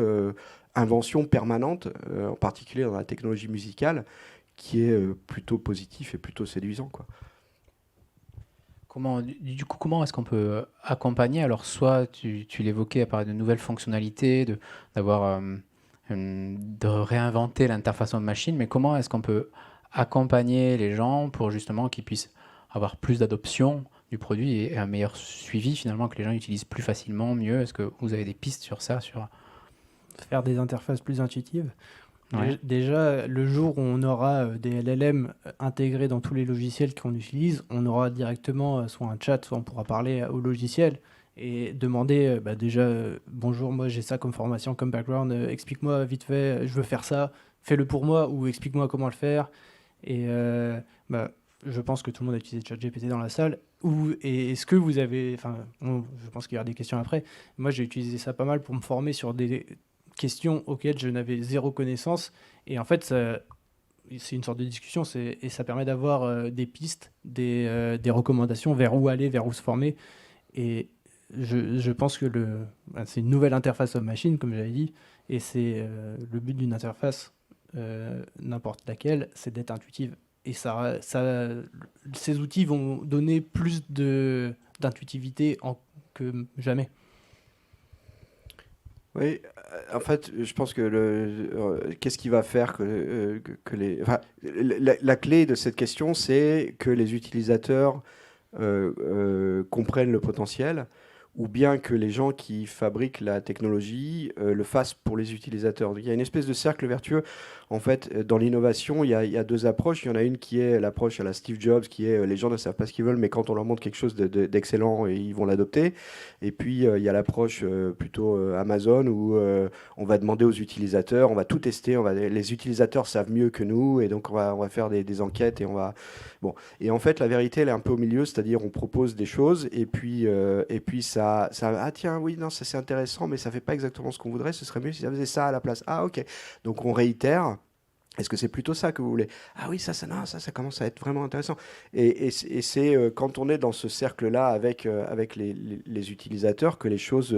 invention permanente, en particulier dans la technologie musicale, qui est plutôt positif et plutôt séduisant, quoi.
Du coup, comment est-ce qu'on peut accompagner? Alors, soit tu l'évoquais à partir de nouvelles fonctionnalités, de réinventer l'interface homme-machine, mais comment est-ce qu'on peut accompagner les gens pour justement qu'ils puissent avoir plus d'adoption du produit et un meilleur suivi finalement, que les gens utilisent plus facilement, mieux? Est-ce que vous avez des pistes sur ça,
Faire des interfaces plus intuitives.
Ouais.
Déjà, le jour où on aura des LLM intégrés dans tous les logiciels qu'on utilise, on aura directement soit un chat, soit on pourra parler au logiciel et demander déjà bonjour, moi j'ai ça comme formation, comme background, explique-moi vite fait, je veux faire ça, fais-le pour moi ou explique-moi comment le faire. Et je pense que tout le monde a utilisé ChatGPT dans la salle. Et est-ce que vous avez, je pense qu'il y aura des questions après. Moi j'ai utilisé ça pas mal pour me former sur des questions auxquelles je n'avais zéro connaissance. Et en fait, c'est une sorte de discussion et ça permet d'avoir des pistes, des recommandations vers où aller, vers où se former. Et je pense que c'est une nouvelle interface homme-machine, comme j'avais dit. Et c'est le but d'une interface, n'importe laquelle, c'est d'être intuitive. Et ces outils vont donner plus d'intuitivité que jamais.
Oui, en fait, je pense que qu'est-ce qui va faire que les... Enfin, la clé de cette question, c'est que les utilisateurs comprennent le potentiel, ou bien que les gens qui fabriquent la technologie le fassent pour les utilisateurs. Il y a une espèce de cercle vertueux. En fait, dans l'innovation, il y a deux approches. Il y en a une qui est l'approche à la Steve Jobs, qui est les gens ne savent pas ce qu'ils veulent, mais quand on leur montre quelque chose d'excellent, ils vont l'adopter. Et puis, il y a l'approche plutôt Amazon, où on va demander aux utilisateurs, on va tout tester, les utilisateurs savent mieux que nous, et donc on va faire des enquêtes, et on va... Bon. Et en fait, la vérité, elle est un peu au milieu, c'est-à-dire on propose des choses, et puis ça ah tiens, oui, non, ça c'est intéressant, mais ça fait pas exactement ce qu'on voudrait, ce serait mieux si ça faisait ça à la place. Ah ok. Donc on réitère. Est-ce que c'est plutôt ça que vous voulez? Ah oui, non, ça commence à être vraiment intéressant. Et c'est quand on est dans ce cercle-là avec les utilisateurs que les choses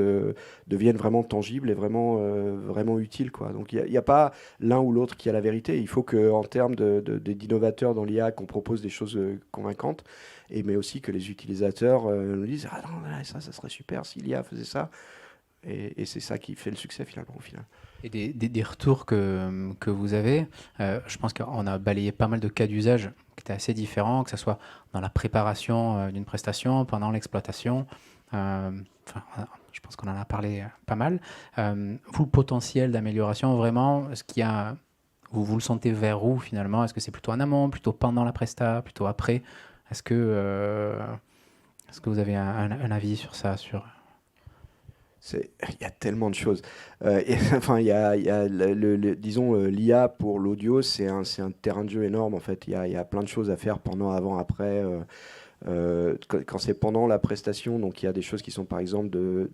deviennent vraiment tangibles et vraiment utiles, quoi. Donc il n'y a pas l'un ou l'autre qui a la vérité. Il faut qu'en termes d'innovateurs dans l'IA, qu'on propose des choses convaincantes, mais aussi que les utilisateurs nous disent ah non, ça serait super si l'IA faisait ça. Et c'est ça qui fait le succès finalement au final.
Et des retours que vous avez, je pense qu'on a balayé pas mal de cas d'usage qui étaient assez différents, que ce soit dans la préparation d'une prestation, pendant l'exploitation. Je pense qu'on en a parlé pas mal. Vous, le potentiel d'amélioration, vraiment, vous le sentez vers où finalement? Est-ce que c'est plutôt en amont, plutôt pendant la presta, plutôt après? Est-ce que vous avez un avis sur ça,
Il y a tellement de choses. Enfin, il y a disons, l'IA pour l'audio, c'est un terrain de jeu énorme en fait. Il y a plein de choses à faire pendant, avant, après. Quand c'est pendant la prestation, donc il y a des choses qui sont par exemple de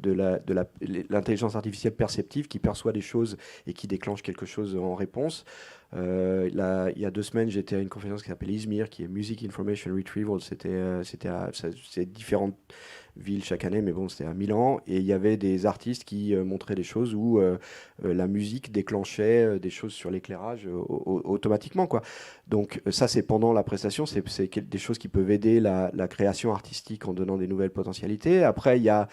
l'intelligence artificielle perceptive qui perçoit des choses et qui déclenche quelque chose en réponse. Là, il y a 2 semaines, j'étais à une conférence qui s'appelle Izmir, qui est Music Information Retrieval. C'est différentes villes chaque année, mais bon, c'était à Milan. Et il y avait des artistes qui montraient des choses où la musique déclenchait des choses sur l'éclairage automatiquement, quoi. Donc ça, c'est pendant la prestation, c'est des choses qui peuvent aider la création artistique en donnant des nouvelles potentialités. Après, il y a,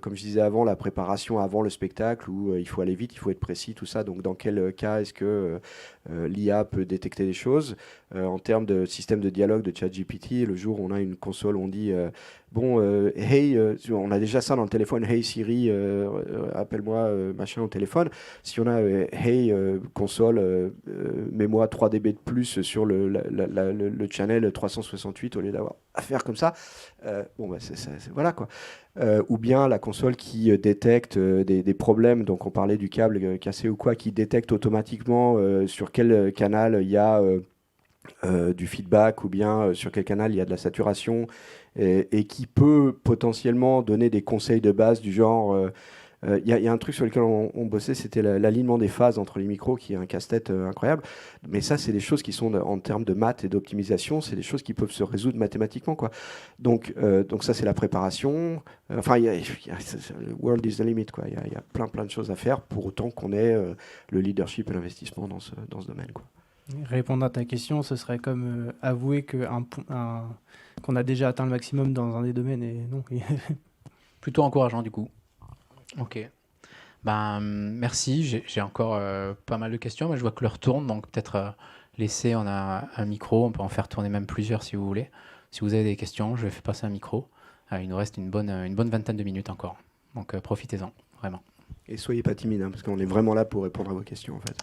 comme je disais avant, la préparation avant le spectacle où il faut aller vite, il faut être précis, tout ça. Donc dans quel cas est-ce que l'IA peut détecter des choses? En termes de système de dialogue de ChatGPT, le jour où on a une console où on dit hey, on a déjà ça dans le téléphone, hey Siri, appelle-moi machin au téléphone. Si on a hey console, mets-moi 3 dB de plus sur le channel 368 au lieu d'avoir à faire comme ça, voilà quoi. Ou bien la console qui détecte des problèmes, donc on parlait du câble cassé ou quoi, qui détecte automatiquement sur quel canal il y a du feedback ou bien sur quel canal il y a de la saturation et qui peut potentiellement donner des conseils de base du genre il y a un truc sur lequel on bossait, c'était l'alignement des phases entre les micros qui est un casse-tête incroyable, mais ça c'est des choses qui sont en termes de maths et d'optimisation, c'est des choses qui peuvent se résoudre mathématiquement, quoi. Donc ça c'est la préparation, enfin le world is the limit, quoi. Il y a plein de choses à faire pour autant qu'on ait le leadership et l'investissement dans ce domaine, quoi.
Répondre à ta question, ce serait comme avouer qu'on a déjà atteint le maximum dans un des domaines, et non.
plutôt encourageant du coup. Ok. Ben, merci. J'ai encore pas mal de questions, mais je vois que l'heure tourne, donc peut-être on a un micro, on peut en faire tourner même plusieurs si vous voulez. Si vous avez des questions, je vais faire passer un micro. Il nous reste une bonne vingtaine de minutes encore, donc profitez-en, vraiment.
Et soyez pas timide, hein, parce qu'on est vraiment là pour répondre à vos questions, en fait.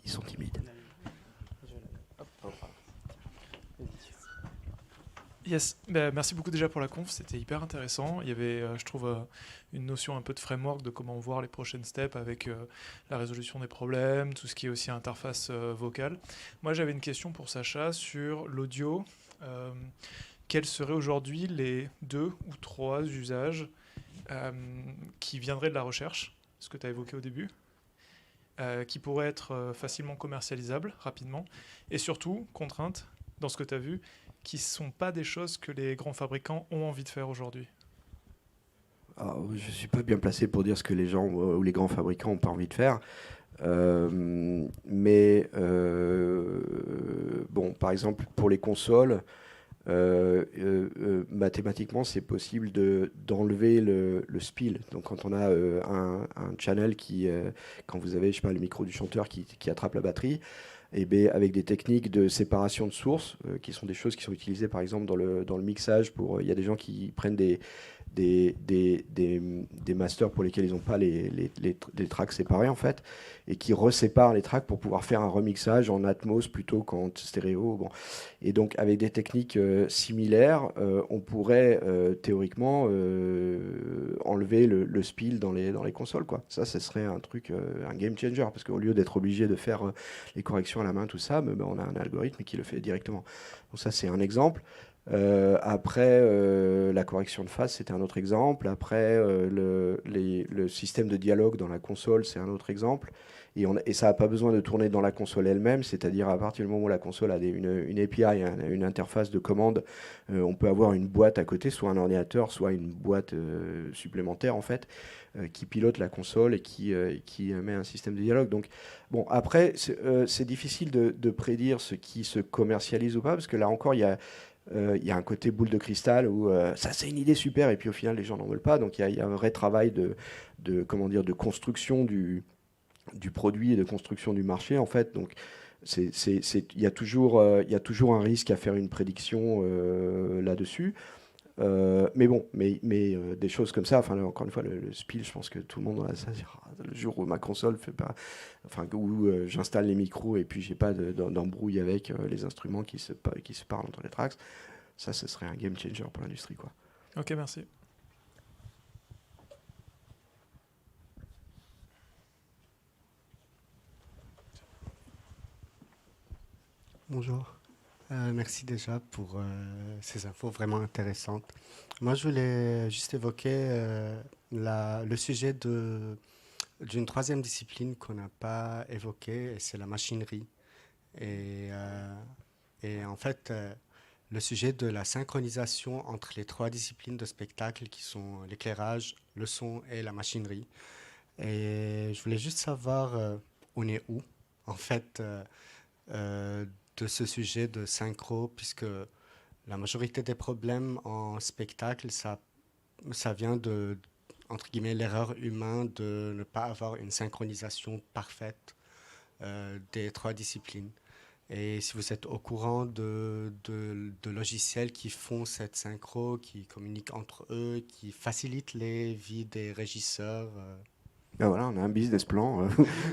Ils sont timides.
Yes, merci beaucoup déjà pour la conf, c'était hyper intéressant. Il y avait, je trouve, une notion un peu de framework de comment voir les prochaines steps avec la résolution des problèmes, tout ce qui est aussi interface vocale. Moi, j'avais une question pour Sacha sur l'audio. Quels seraient aujourd'hui les 2 ou 3 usages qui viendraient de la recherche, ce que tu as évoqué au début, qui pourraient être facilement commercialisables rapidement, et surtout, contraintes, dans ce que tu as vu, qui ne sont pas des choses que les grands fabricants ont envie de faire aujourd'hui?
Alors, je ne suis pas bien placé pour dire ce que les gens ou les grands fabricants n'ont pas envie de faire. Mais bon, par exemple, pour les consoles, mathématiquement, c'est possible d'enlever le spill. Donc, quand on a un channel quand vous avez, je sais pas, le micro du chanteur qui attrape la batterie, et bien, avec des techniques de séparation de sources, qui sont des choses qui sont utilisées par exemple dans le mixage. Il y a des gens qui prennent des masters pour lesquels ils n'ont pas les tracks séparés en fait, et qui reséparent les tracks pour pouvoir faire un remixage en Atmos plutôt qu'en stéréo. Bon. Et donc avec des techniques similaires, on pourrait théoriquement enlever le spill dans les consoles, quoi. Ça, ce serait un truc, un game changer, parce qu'au lieu d'être obligé de faire les corrections à la main, tout ça, on a un algorithme qui le fait directement. Donc ça, c'est un exemple. Après, la correction de phase, c'était un autre exemple. Après, le système de dialogue dans la console, c'est un autre exemple. Et ça n'a pas besoin de tourner dans la console elle-même, c'est-à-dire à partir du moment où la console a une API, une interface de commande, on peut avoir une boîte à côté, soit un ordinateur, soit une boîte supplémentaire en fait, qui pilote la console et qui met un système de dialogue. Donc, bon, après, c'est difficile de prédire ce qui se commercialise ou pas, parce que là encore, il y a un côté boule de cristal où ça c'est une idée super et puis au final les gens n'en veulent pas. Donc il y a un vrai travail comment dire, de construction du produit et de construction du marché en fait. Donc il y a toujours un risque à faire une prédiction là-dessus. Mais bon, des choses comme ça, enfin encore une fois le spiel, je pense que tout le monde a ça. Le jour où ma console fait pas, enfin où j'installe les micros et puis j'ai pas d'embrouille avec les instruments qui se parlent entre les tracks, ça ce serait un game changer pour l'industrie quoi.
Ok, merci.
Bonjour. Merci déjà pour ces infos vraiment intéressantes. Moi, je voulais juste évoquer le sujet d'une troisième discipline qu'on n'a pas évoquée, et c'est la machinerie. Et en fait, le sujet de la synchronisation entre les trois disciplines de spectacle qui sont l'éclairage, le son et la machinerie. Et je voulais juste savoir on est où, en fait, de ce sujet de synchro, puisque la majorité des problèmes en spectacle, ça vient de, entre guillemets, l'erreur humaine de ne pas avoir une synchronisation parfaite des trois disciplines. Et si vous êtes au courant de logiciels qui font cette synchro, qui communiquent entre eux, qui facilitent les vies des régisseurs.
Ben voilà, on a un business plan.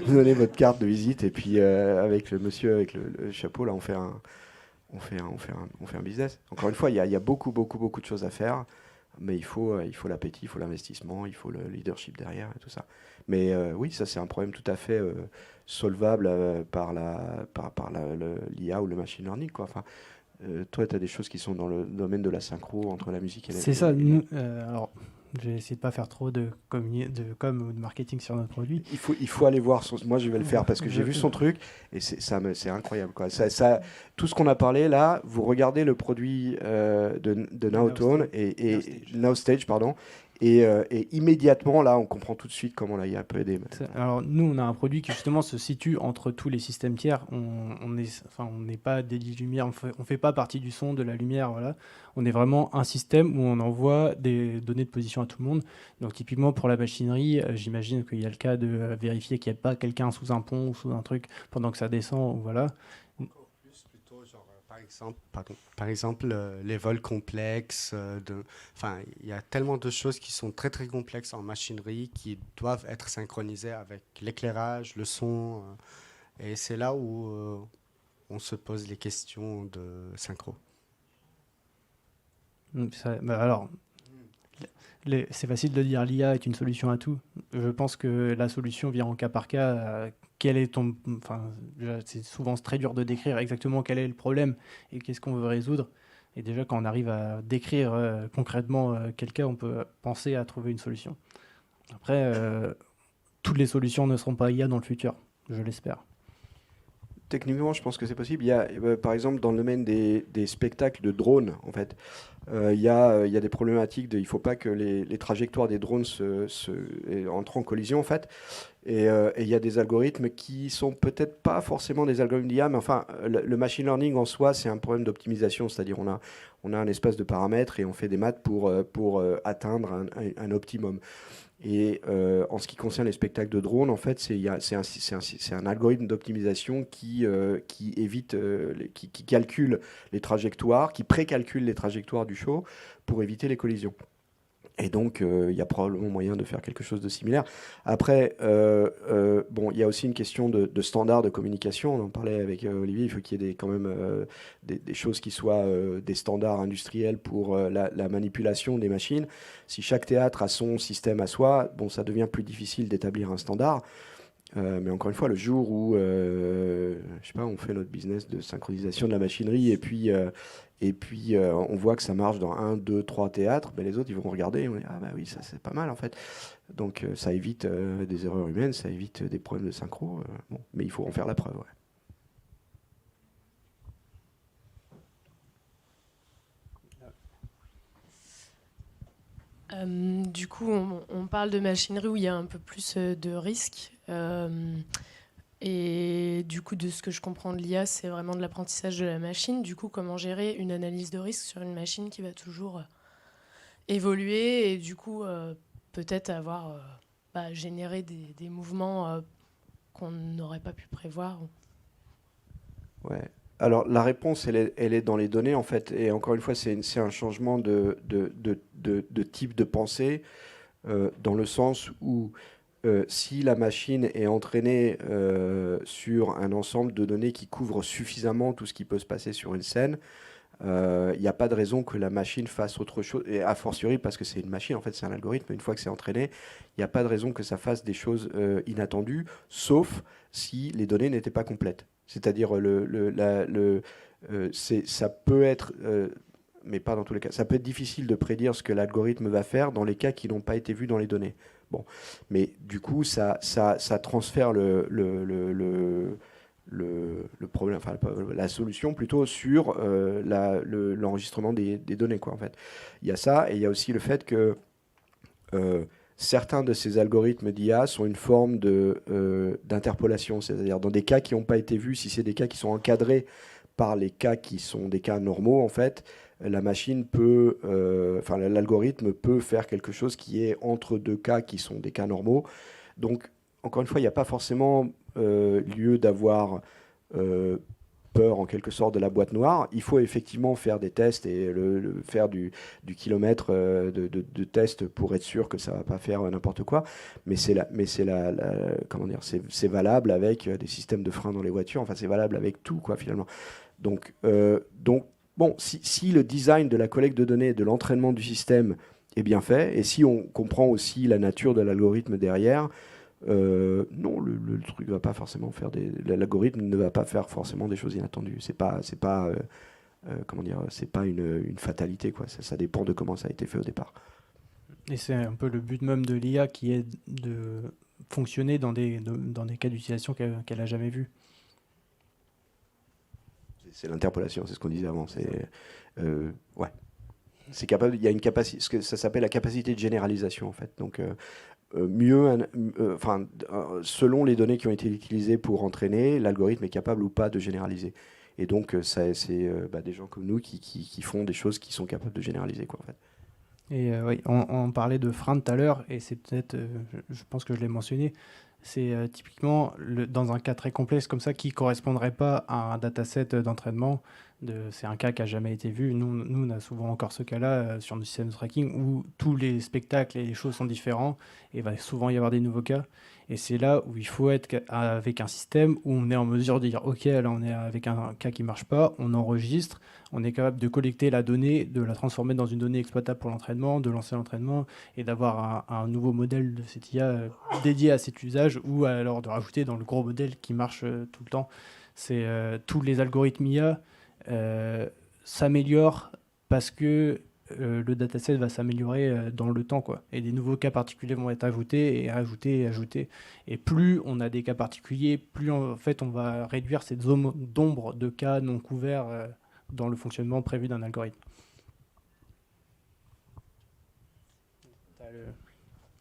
Vous donnez votre carte de visite et puis avec le monsieur avec le chapeau, là, on fait un business. Encore une fois, il y a beaucoup de choses à faire, mais il faut l'appétit, il faut l'investissement, il faut le leadership derrière et tout ça. Mais oui, ça c'est un problème tout à fait solvable par l'IA ou le machine learning, quoi. Enfin, toi, tu as des choses qui sont dans le domaine de la synchro entre la musique et la...
C'est ça. Alors, j'ai essayé de pas faire trop de com ou de marketing sur notre produit.
Il faut aller voir. Moi, je vais le faire parce que j'ai vu son truc et c'est incroyable, quoi. Tout ce qu'on a parlé là, vous regardez le produit de Nowtone et Nowstage, pardon. Et immédiatement, là, on comprend tout de suite comment la IA peut aider.
Alors, nous, on a un produit qui, justement, se situe entre tous les systèmes tiers. On n'est pas des lumières, on fait pas partie du son, de la lumière, voilà. On est vraiment un système où on envoie des données de position à tout le monde. Donc, typiquement, pour la machinerie, j'imagine qu'il y a le cas de vérifier qu'il n'y a pas quelqu'un sous un pont ou sous un truc pendant que ça descend, ou voilà.
Par exemple, les vols complexes. Il y a tellement de choses qui sont très très complexes en machinerie qui doivent être synchronisées avec l'éclairage, le son. Et c'est là où on se pose les questions de synchro.
Alors, c'est facile de dire l'IA est une solution à tout. Je pense que la solution vient en cas par cas. C'est souvent très dur de décrire exactement quel est le problème et qu'est-ce qu'on veut résoudre. Et déjà, quand on arrive à décrire concrètement quel cas, on peut penser à trouver une solution. Après, toutes les solutions ne seront pas IA dans le futur, je l'espère.
Techniquement, je pense que c'est possible. Il y a, par exemple, dans le domaine des spectacles de drones, en fait, il y a des problématiques il ne faut pas que les trajectoires des drones entrent en collision, en fait. Et il y a des algorithmes qui sont peut-être pas forcément des algorithmes d'IA, mais enfin, le machine learning en soi, c'est un problème d'optimisation. C'est-à-dire, on a un espace de paramètres et on fait des maths pour atteindre un optimum. Et en ce qui concerne les spectacles de drones, en fait, c'est un algorithme d'optimisation qui évite, qui calcule les trajectoires, qui précalcule les trajectoires du show pour éviter les collisions. Et donc, il y a probablement moyen de faire quelque chose de similaire. Après, il y a aussi une question de standards de communication. On en parlait avec Olivier. Il faut qu'il y ait quand même des choses qui soient des standards industriels pour la manipulation des machines. Si chaque théâtre a son système à soi, ça devient plus difficile d'établir un standard. Mais encore une fois, le jour où je sais pas, on fait notre business de synchronisation de la machinerie et puis on voit que ça marche dans 1, 2, 3 théâtres, ben les autres ils vont regarder et on dit ah bah oui, ça c'est pas mal en fait. Donc ça évite des erreurs humaines, ça évite des problèmes de synchro. Bon, mais il faut en faire la preuve. Ouais.
Du coup, on parle de machinerie où il y a un peu plus de risques. Et du coup, de ce que je comprends de l'IA, c'est vraiment de l'apprentissage de la machine. Du coup, comment gérer une analyse de risque sur une machine qui va toujours évoluer et du coup, peut-être générer des mouvements qu'on n'aurait pas pu prévoir.
Ouais. Alors la réponse, elle est dans les données en fait. Et encore une fois, c'est un changement de type de pensée dans le sens où si la machine est entraînée sur un ensemble de données qui couvre suffisamment tout ce qui peut se passer sur une scène, il n'y a pas de raison que la machine fasse autre chose. Et a fortiori, parce que c'est une machine, en fait, c'est un algorithme. Une fois que c'est entraîné, il n'y a pas de raison que ça fasse des choses inattendues, sauf si les données n'étaient pas complètes. C'est-à-dire, ça peut être, mais pas dans tous les cas, ça peut être difficile de prédire ce que l'algorithme va faire dans les cas qui n'ont pas été vus dans les données. Bon, mais du coup, ça transfère le problème, enfin la solution plutôt sur l'enregistrement des données, quoi, en fait. Il y a ça, et il y a aussi le fait que certains de ces algorithmes d'IA sont une forme d'interpolation, c'est-à-dire dans des cas qui n'ont pas été vus, si c'est des cas qui sont encadrés par les cas qui sont des cas normaux, en fait, la machine peut, l'algorithme peut faire quelque chose qui est entre deux cas qui sont des cas normaux. Donc, encore une fois, il n'y a pas forcément lieu d'avoir peur en quelque sorte de la boîte noire. Il faut effectivement faire des tests et faire du kilomètre de tests pour être sûr que ça ne va pas faire n'importe quoi. Mais comment dire, c'est valable avec des systèmes de frein dans les voitures. Enfin, c'est valable avec tout, quoi, finalement. Donc bon, si le design de la collecte de données, de l'entraînement du système est bien fait, et si on comprend aussi la nature de l'algorithme derrière, non, le truc va pas forcément faire l'algorithme ne va pas faire forcément des choses inattendues. C'est pas comment dire, c'est pas une fatalité, quoi. Ça dépend de comment ça a été fait au départ.
Et c'est un peu le but même de l'IA qui est de fonctionner dans des cas d'utilisation qu'elle a jamais vus.
C'est l'interpolation, c'est ce qu'on disait avant. Ouais. C'est capable. Il y a une capacité, ce que ça s'appelle la capacité de généralisation, en fait. Donc selon les données qui ont été utilisées pour entraîner, l'algorithme est capable ou pas de généraliser. Et donc, c'est des gens comme nous qui font des choses qui sont capables de généraliser, quoi, en fait.
Et oui, on parlait de frein tout à l'heure, et c'est peut-être, je pense que je l'ai mentionné, c'est typiquement dans un cas très complexe comme ça qui ne correspondrait pas à un dataset d'entraînement. C'est un cas qui n'a jamais été vu. Nous, on a souvent encore ce cas-là sur nos systèmes de tracking où tous les spectacles et les choses sont différents et il va souvent y avoir des nouveaux cas. Et c'est là où il faut être avec un système où on est en mesure de dire ok, là on est avec un cas qui ne marche pas, on enregistre, on est capable de collecter la donnée, de la transformer dans une donnée exploitable pour l'entraînement, de lancer l'entraînement et d'avoir un nouveau modèle de cette IA dédié à cet usage ou alors de rajouter dans le gros modèle qui marche tout le temps. C'est tous les algorithmes IA s'améliorent parce que le dataset va s'améliorer dans le temps, quoi. Et des nouveaux cas particuliers vont être ajoutés et ajoutés et ajoutés. Et plus on a des cas particuliers, plus en fait on va réduire cette zone d'ombre de cas non couverts dans le fonctionnement prévu d'un algorithme.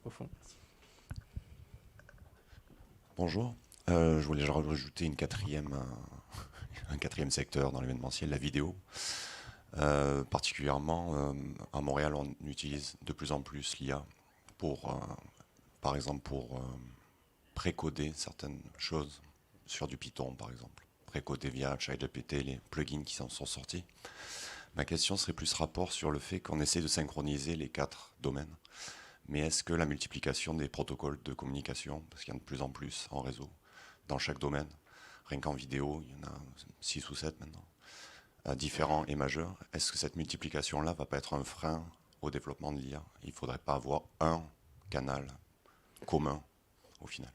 Au fond.
Bonjour. Je voulais rajouter un quatrième secteur dans l'événementiel, la vidéo. Particulièrement à Montréal, on utilise de plus en plus l'IA par exemple pour précoder certaines choses sur du Python, par exemple. Précoder via ChatGPT les plugins qui s'en sont sortis. Ma question serait plus rapport sur le fait qu'on essaie de synchroniser les 4 domaines. Mais est-ce que la multiplication des protocoles de communication, parce qu'il y en a de plus en plus en réseau, dans chaque domaine, rien qu'en vidéo, il y en a 6 ou 7 maintenant, différents et majeurs, est-ce que cette multiplication-là ne va pas être un frein au développement de l'IA? Il ne faudrait pas avoir un canal commun au final.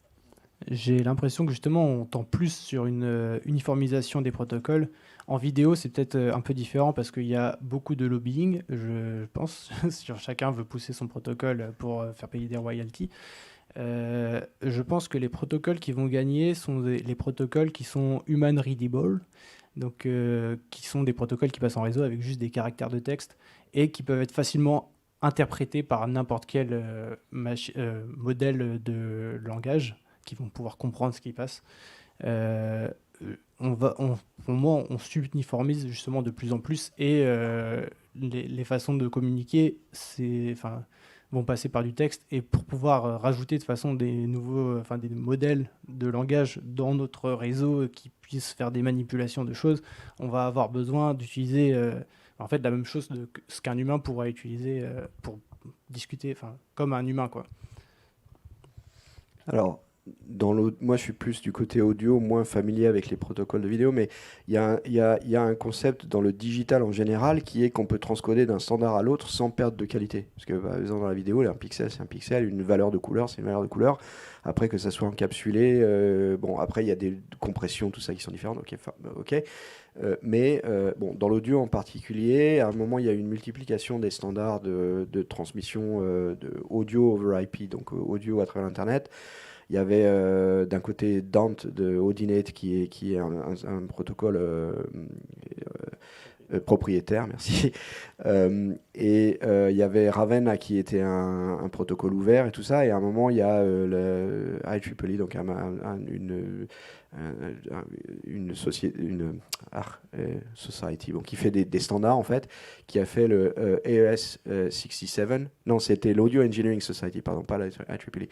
J'ai l'impression que justement on tend plus sur une uniformisation des protocoles. En vidéo, c'est peut-être un peu différent parce qu'il y a beaucoup de lobbying, je pense. Sur chacun veut pousser son protocole pour faire payer des royalties. Je pense que les protocoles qui vont gagner sont les protocoles qui sont human readable, donc qui sont des protocoles qui passent en réseau avec juste des caractères de texte et qui peuvent être facilement interprétés par n'importe quel modèle de langage qui vont pouvoir comprendre ce qui passe. Pour moi, on s'uniformise justement de plus en plus et les façons de communiquer vont passer par du texte. Et pour pouvoir rajouter de façon des modèles de langage dans notre réseau qui puissent faire des manipulations de choses, on va avoir besoin d'utiliser en fait la même chose de ce qu'un humain pourrait utiliser pour discuter, comme un humain, quoi.
Alors, moi, je suis plus du côté audio, moins familier avec les protocoles de vidéo, mais il y a un concept dans le digital en général qui est qu'on peut transcoder d'un standard à l'autre sans perte de qualité. Parce que, par exemple, dans la vidéo, un pixel, c'est un pixel, une valeur de couleur, c'est une valeur de couleur. Après, que ça soit encapsulé, après, il y a des compressions, tout ça qui sont différentes, ok. Dans l'audio en particulier, à un moment, il y a eu une multiplication des standards de transmission de audio over IP, donc audio à travers l'Internet. Il y avait d'un côté Dante de Audinate qui est un protocole propriétaire, merci. Il y avait Raven qui était un protocole ouvert et tout ça. Et à un moment, il y a le IEEE, donc une society, bon, qui fait des standards en fait, qui a fait le AES 67. Non, c'était l'Audio Engineering Society, pardon, pas la IEEE.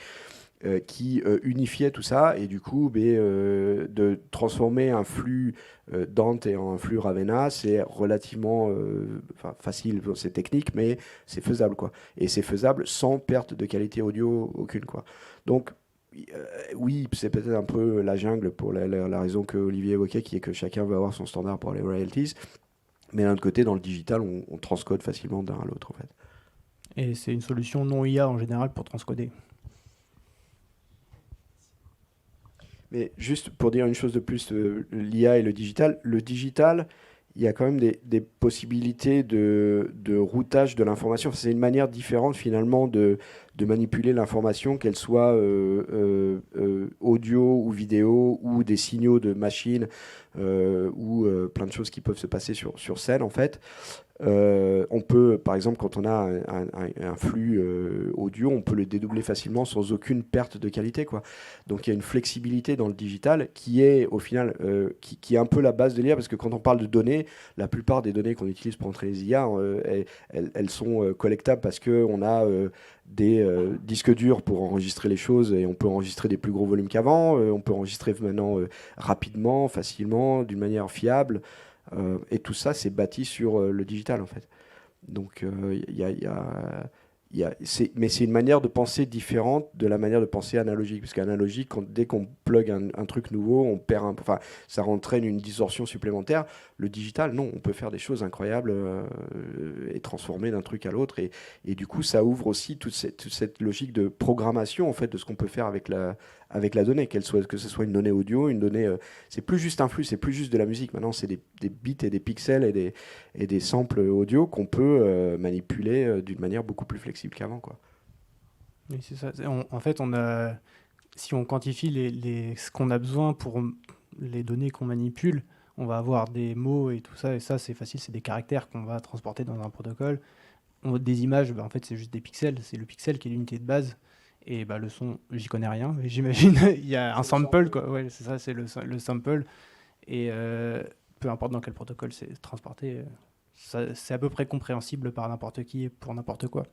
Qui unifiait tout ça et du coup de transformer un flux Dante en un flux Ravenna, c'est relativement facile, c'est technique mais c'est faisable quoi, et c'est faisable sans perte de qualité audio aucune quoi. Donc oui, c'est peut-être un peu la jungle pour la raison que Olivier évoquait, qui est que chacun veut avoir son standard pour les royalties, mais d'un autre côté dans le digital on transcode facilement d'un à l'autre en fait.
Et c'est une solution non IA en général pour transcoder.
Mais juste pour dire une chose de plus, l'IA et le digital, il y a quand même des possibilités de routage de l'information. Enfin, c'est une manière différente finalement de manipuler l'information, qu'elle soit audio ou vidéo ou des signaux de machine ou plein de choses qui peuvent se passer sur scène en fait. On peut, par exemple, quand on a un flux audio, on peut le dédoubler facilement sans aucune perte de qualité, quoi. Donc il y a une flexibilité dans le digital qui est au final qui est un peu la base de l'IA, parce que quand on parle de données, la plupart des données qu'on utilise pour entraîner les IA, elles sont collectables parce qu'on a des disques durs pour enregistrer les choses et on peut enregistrer des plus gros volumes qu'avant. On peut enregistrer maintenant rapidement, facilement, d'une manière fiable. Et tout ça, c'est bâti sur le digital, en fait. Donc, mais c'est une manière de penser différente de la manière de penser analogique. Parce qu'analogique, dès qu'on plug un truc nouveau, on perd ça entraîne une distorsion supplémentaire. Le digital, non, on peut faire des choses incroyables et transformer d'un truc à l'autre. Et du coup, ça ouvre aussi toute cette logique de programmation, en fait, de ce qu'on peut faire avec la donnée, que ce soit une donnée audio, une donnée... c'est plus juste un flux, c'est plus juste de la musique. Maintenant, c'est des bits et des pixels et des samples audio qu'on peut manipuler d'une manière beaucoup plus flexible qu'avant, quoi.
Oui, c'est ça. En fait, si on quantifie ce qu'on a besoin pour les données qu'on manipule, on va avoir des mots et tout ça. Et ça, c'est facile, c'est des caractères qu'on va transporter dans un protocole. Des images, en fait, c'est juste des pixels. C'est le pixel qui est l'unité de base. Et le son, j'y connais rien, mais j'imagine il y a un sample, quoi. Ouais, c'est ça, c'est le sample. Et peu importe dans quel protocole c'est transporté, c'est à peu près compréhensible par n'importe qui et pour n'importe quoi.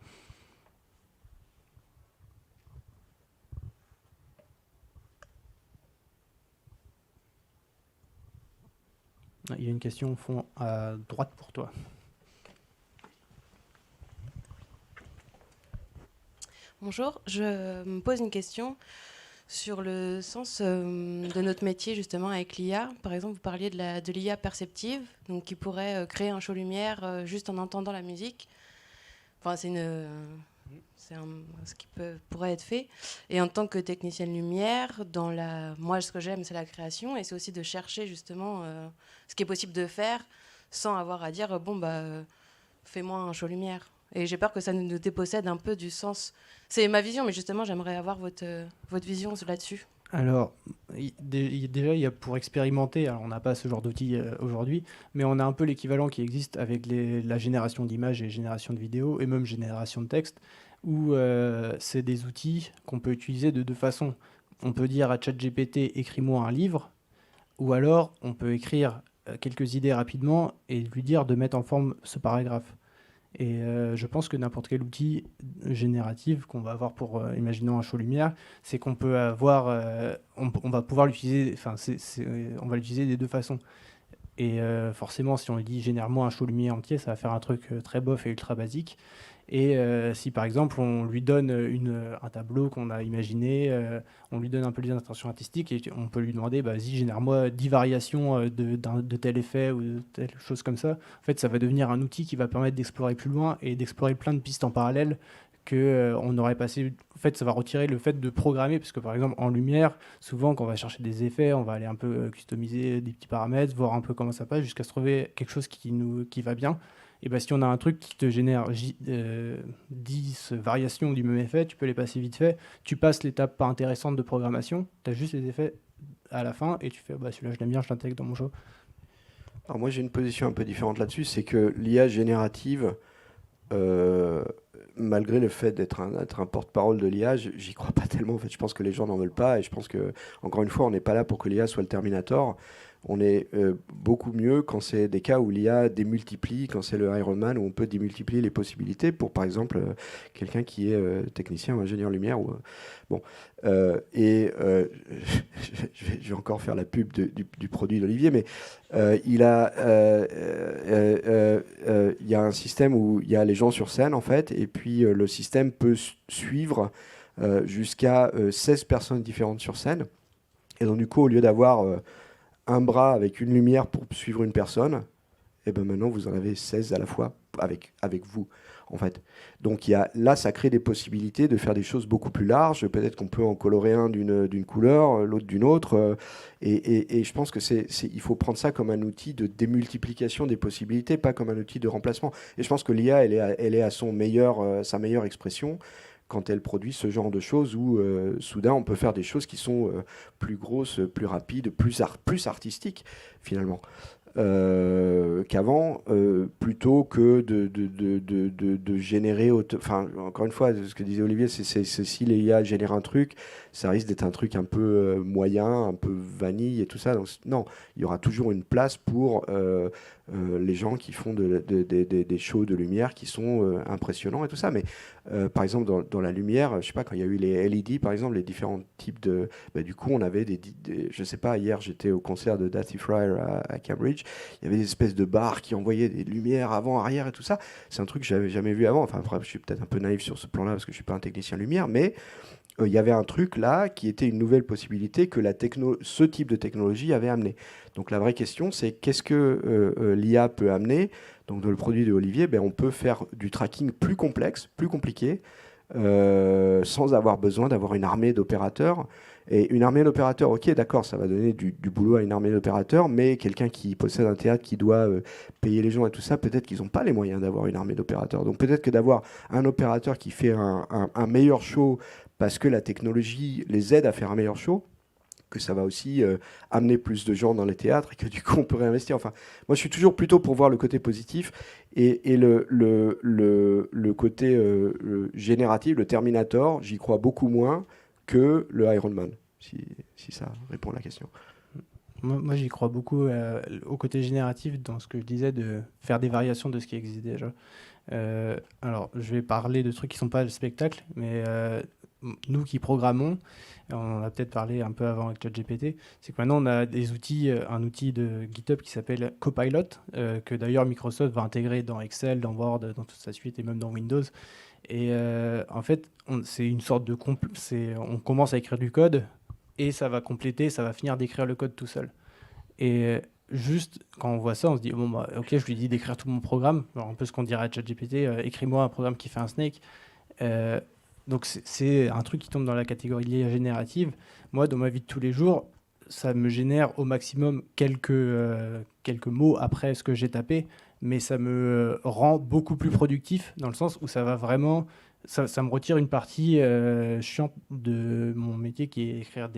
Il y a une question au fond à droite pour toi.
Bonjour, je me pose une question sur le sens de notre métier justement avec l'IA. Par exemple, vous parliez de l'IA perceptive, donc qui pourrait créer un show lumière juste en entendant la musique. Enfin, c'est C'est ce qui pourrait être fait. Et en tant que technicienne lumière, moi, ce que j'aime, c'est la création. Et c'est aussi de chercher justement ce qui est possible de faire sans avoir à dire fais-moi un show lumière. Et j'ai peur que ça nous dépossède un peu du sens. C'est ma vision, mais justement, j'aimerais avoir votre vision là-dessus.
Alors, déjà, il y a pour expérimenter, alors on n'a pas ce genre d'outil aujourd'hui, mais on a un peu l'équivalent qui existe avec la génération d'images et génération de vidéos, et même génération de texte, où c'est des outils qu'on peut utiliser de deux façons. On peut dire à ChatGPT, écris-moi un livre, ou alors on peut écrire quelques idées rapidement et lui dire de mettre en forme ce paragraphe. Et je pense que n'importe quel outil génératif qu'on va avoir pour, imaginons un show lumière, c'est qu'on peut avoir, on va pouvoir l'utiliser, on va l'utiliser des deux façons. Et forcément, si on lui dit génère-moi un show lumière entier, ça va faire un truc très bof et ultra basique. Et si par exemple on lui donne un tableau qu'on a imaginé, on lui donne un peu les intentions artistiques et on peut lui demander vas-y génère-moi 10 variations de tel effet ou de telle chose comme ça. En fait ça va devenir un outil qui va permettre d'explorer plus loin et d'explorer plein de pistes en parallèle que on aurait passé. En fait ça va retirer le fait de programmer parce que par exemple en lumière, souvent quand on va chercher des effets, on va aller un peu customiser des petits paramètres, voir un peu comment ça passe jusqu'à se trouver quelque chose qui va bien. Et ben, si on a un truc qui te génère 10 variations du même effet, tu peux les passer vite fait. Tu passes l'étape pas intéressante de programmation, tu as juste les effets à la fin et tu fais celui-là je l'aime bien, je l'intègre dans mon show.
Alors moi j'ai une position un peu différente là-dessus, c'est que l'IA générative, malgré le fait d'être un porte-parole de l'IA, j'y crois pas tellement. En fait, je pense que les gens n'en veulent pas et je pense que, encore une fois, on n'est pas là pour que l'IA soit le Terminator. On est beaucoup mieux quand c'est des cas où l'IA démultiplie, quand c'est le Iron Man, où on peut démultiplier les possibilités pour, par exemple, quelqu'un qui est technicien ou ingénieur lumière. Je vais encore faire la pub du produit d'Olivier, mais il y a un système où il y a les gens sur scène, en fait, et puis le système peut suivre jusqu'à 16 personnes différentes sur scène. Et donc, du coup, au lieu d'avoir un bras avec une lumière pour suivre une personne, et ben maintenant vous en avez 16 à la fois avec vous en fait. Donc là ça crée des possibilités de faire des choses beaucoup plus larges. Peut-être qu'on peut en colorer un d'une couleur, l'autre d'une autre, et je pense que il faut prendre ça comme un outil de démultiplication des possibilités, pas comme un outil de remplacement. Et je pense que l'IA elle est à sa meilleure expression quand elle produit ce genre de choses où soudain on peut faire des choses qui sont plus grosses, plus rapides, plus artistiques finalement qu'avant, plutôt que de générer... Enfin, encore une fois, ce que disait Olivier, c'est si l'IA génère un truc, ça risque d'être un truc un peu moyen, un peu vanille et tout ça. Donc, non, il y aura toujours une place pour les gens qui font des shows de lumière qui sont impressionnants et tout ça. Mais par exemple, dans la lumière, je sais pas, quand il y a eu les LED, par exemple, les différents types de... du coup, on avait je sais pas, hier, j'étais au concert de Dathie Fryer à Cambridge. Il y avait des espèces de barres qui envoyaient des lumières avant, arrière et tout ça. C'est un truc que j'avais jamais vu avant. Enfin, après, je suis peut-être un peu naïf sur ce plan-là parce que je suis pas un technicien lumière, mais il y avait un truc là qui était une nouvelle possibilité que ce type de technologie avait amené. Donc la vraie question, c'est qu'est-ce que l'IA peut amener? Donc dans le produit de Olivier, on peut faire du tracking plus complexe, plus compliqué, sans avoir besoin d'avoir une armée d'opérateurs. Et une armée d'opérateurs, ok, d'accord, ça va donner du boulot à une armée d'opérateurs, mais quelqu'un qui possède un théâtre, qui doit payer les gens et tout ça, peut-être qu'ils n'ont pas les moyens d'avoir une armée d'opérateurs. Donc peut-être que d'avoir un opérateur qui fait un meilleur show parce que la technologie les aide à faire un meilleur show, que ça va aussi amener plus de gens dans les théâtres et que du coup on peut réinvestir. Enfin, moi je suis toujours plutôt pour voir le côté positif et le côté génératif, le Terminator, j'y crois beaucoup moins que le Iron Man, si ça répond à la question.
Moi j'y crois beaucoup au côté génératif dans ce que je disais de faire des variations de ce qui existe déjà. Alors je vais parler de trucs qui ne sont pas le spectacle, mais nous qui programmons, on a peut-être parlé un peu avant avec ChatGPT, c'est que maintenant on a des outils, un outil de GitHub qui s'appelle Copilot, que d'ailleurs Microsoft va intégrer dans Excel, dans Word, dans toute sa suite et même dans Windows. Et en fait, c'est une sorte de... on commence à écrire du code et ça va compléter, ça va finir d'écrire le code tout seul. Et juste quand on voit ça, on se dit, ok, je lui dis d'écrire tout mon programme, alors un peu ce qu'on dirait à ChatGPT, écris-moi un programme qui fait un snake. Donc c'est un truc qui tombe dans la catégorie de l'IA générative. Moi, dans ma vie de tous les jours, ça me génère au maximum quelques mots après ce que j'ai tapé, mais ça me rend beaucoup plus productif dans le sens où ça va vraiment... Ça me retire une partie chiante de mon métier qui est écrire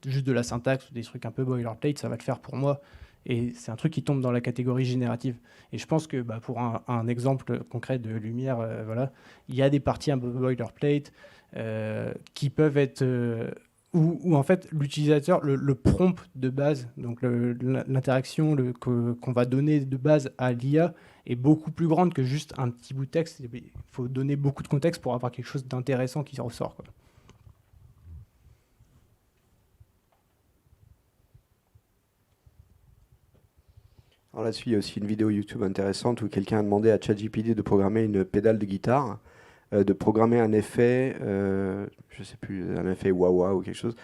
juste de la syntaxe ou des trucs un peu boilerplate, ça va le faire pour moi. Et c'est un truc qui tombe dans la catégorie générative. Et je pense que pour un exemple concret de Lumière, voilà, il y a des parties un peu boilerplate qui peuvent être... où en fait l'utilisateur, le prompt de base, donc l'interaction qu'on va donner de base à l'IA est beaucoup plus grande que juste un petit bout de texte. Il faut donner beaucoup de contexte pour avoir quelque chose d'intéressant qui ressort, quoi.
Alors là-dessus, il y a aussi une vidéo YouTube intéressante où quelqu'un a demandé à ChatGPT de programmer une pédale de guitare, de programmer un effet, je sais plus, un effet wah-wah ou quelque chose.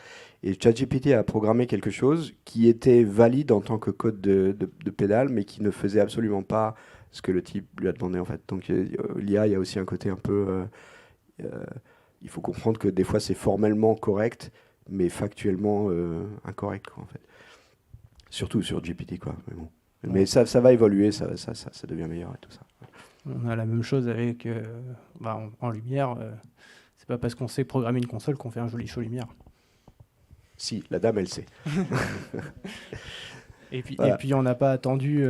Et ChatGPT a programmé quelque chose qui était valide en tant que code de pédale, mais qui ne faisait absolument pas ce que le type lui a demandé en fait. Donc l'IA, il y a aussi un côté un peu... il faut comprendre que des fois c'est formellement correct, mais factuellement incorrect, quoi, en fait. Surtout sur GPT, quoi. Mais bon. Mais ça va évoluer, ça devient meilleur et tout ça.
On a la même chose avec en lumière. C'est pas parce qu'on sait programmer une console qu'on fait un joli show lumière.
Si, la dame, elle sait.
Et puis,
voilà.
Et puis on n'a pas attendu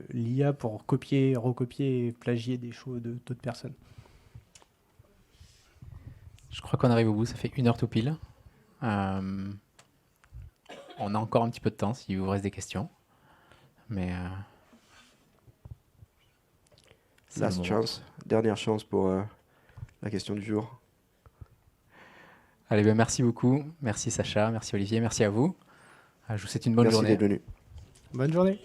l'IA pour copier, recopier et plagier des shows d'autres personnes.
Je crois qu'on arrive au bout, ça fait 1 heure tout pile. On a encore un petit peu de temps s'il vous reste des questions. Mais
last chance, dernière chance pour la question du jour.
Allez, ben merci beaucoup. Merci Sacha, merci Olivier, merci à vous. Je vous souhaite une bonne journée.
Merci d'être venu.
Bonne journée.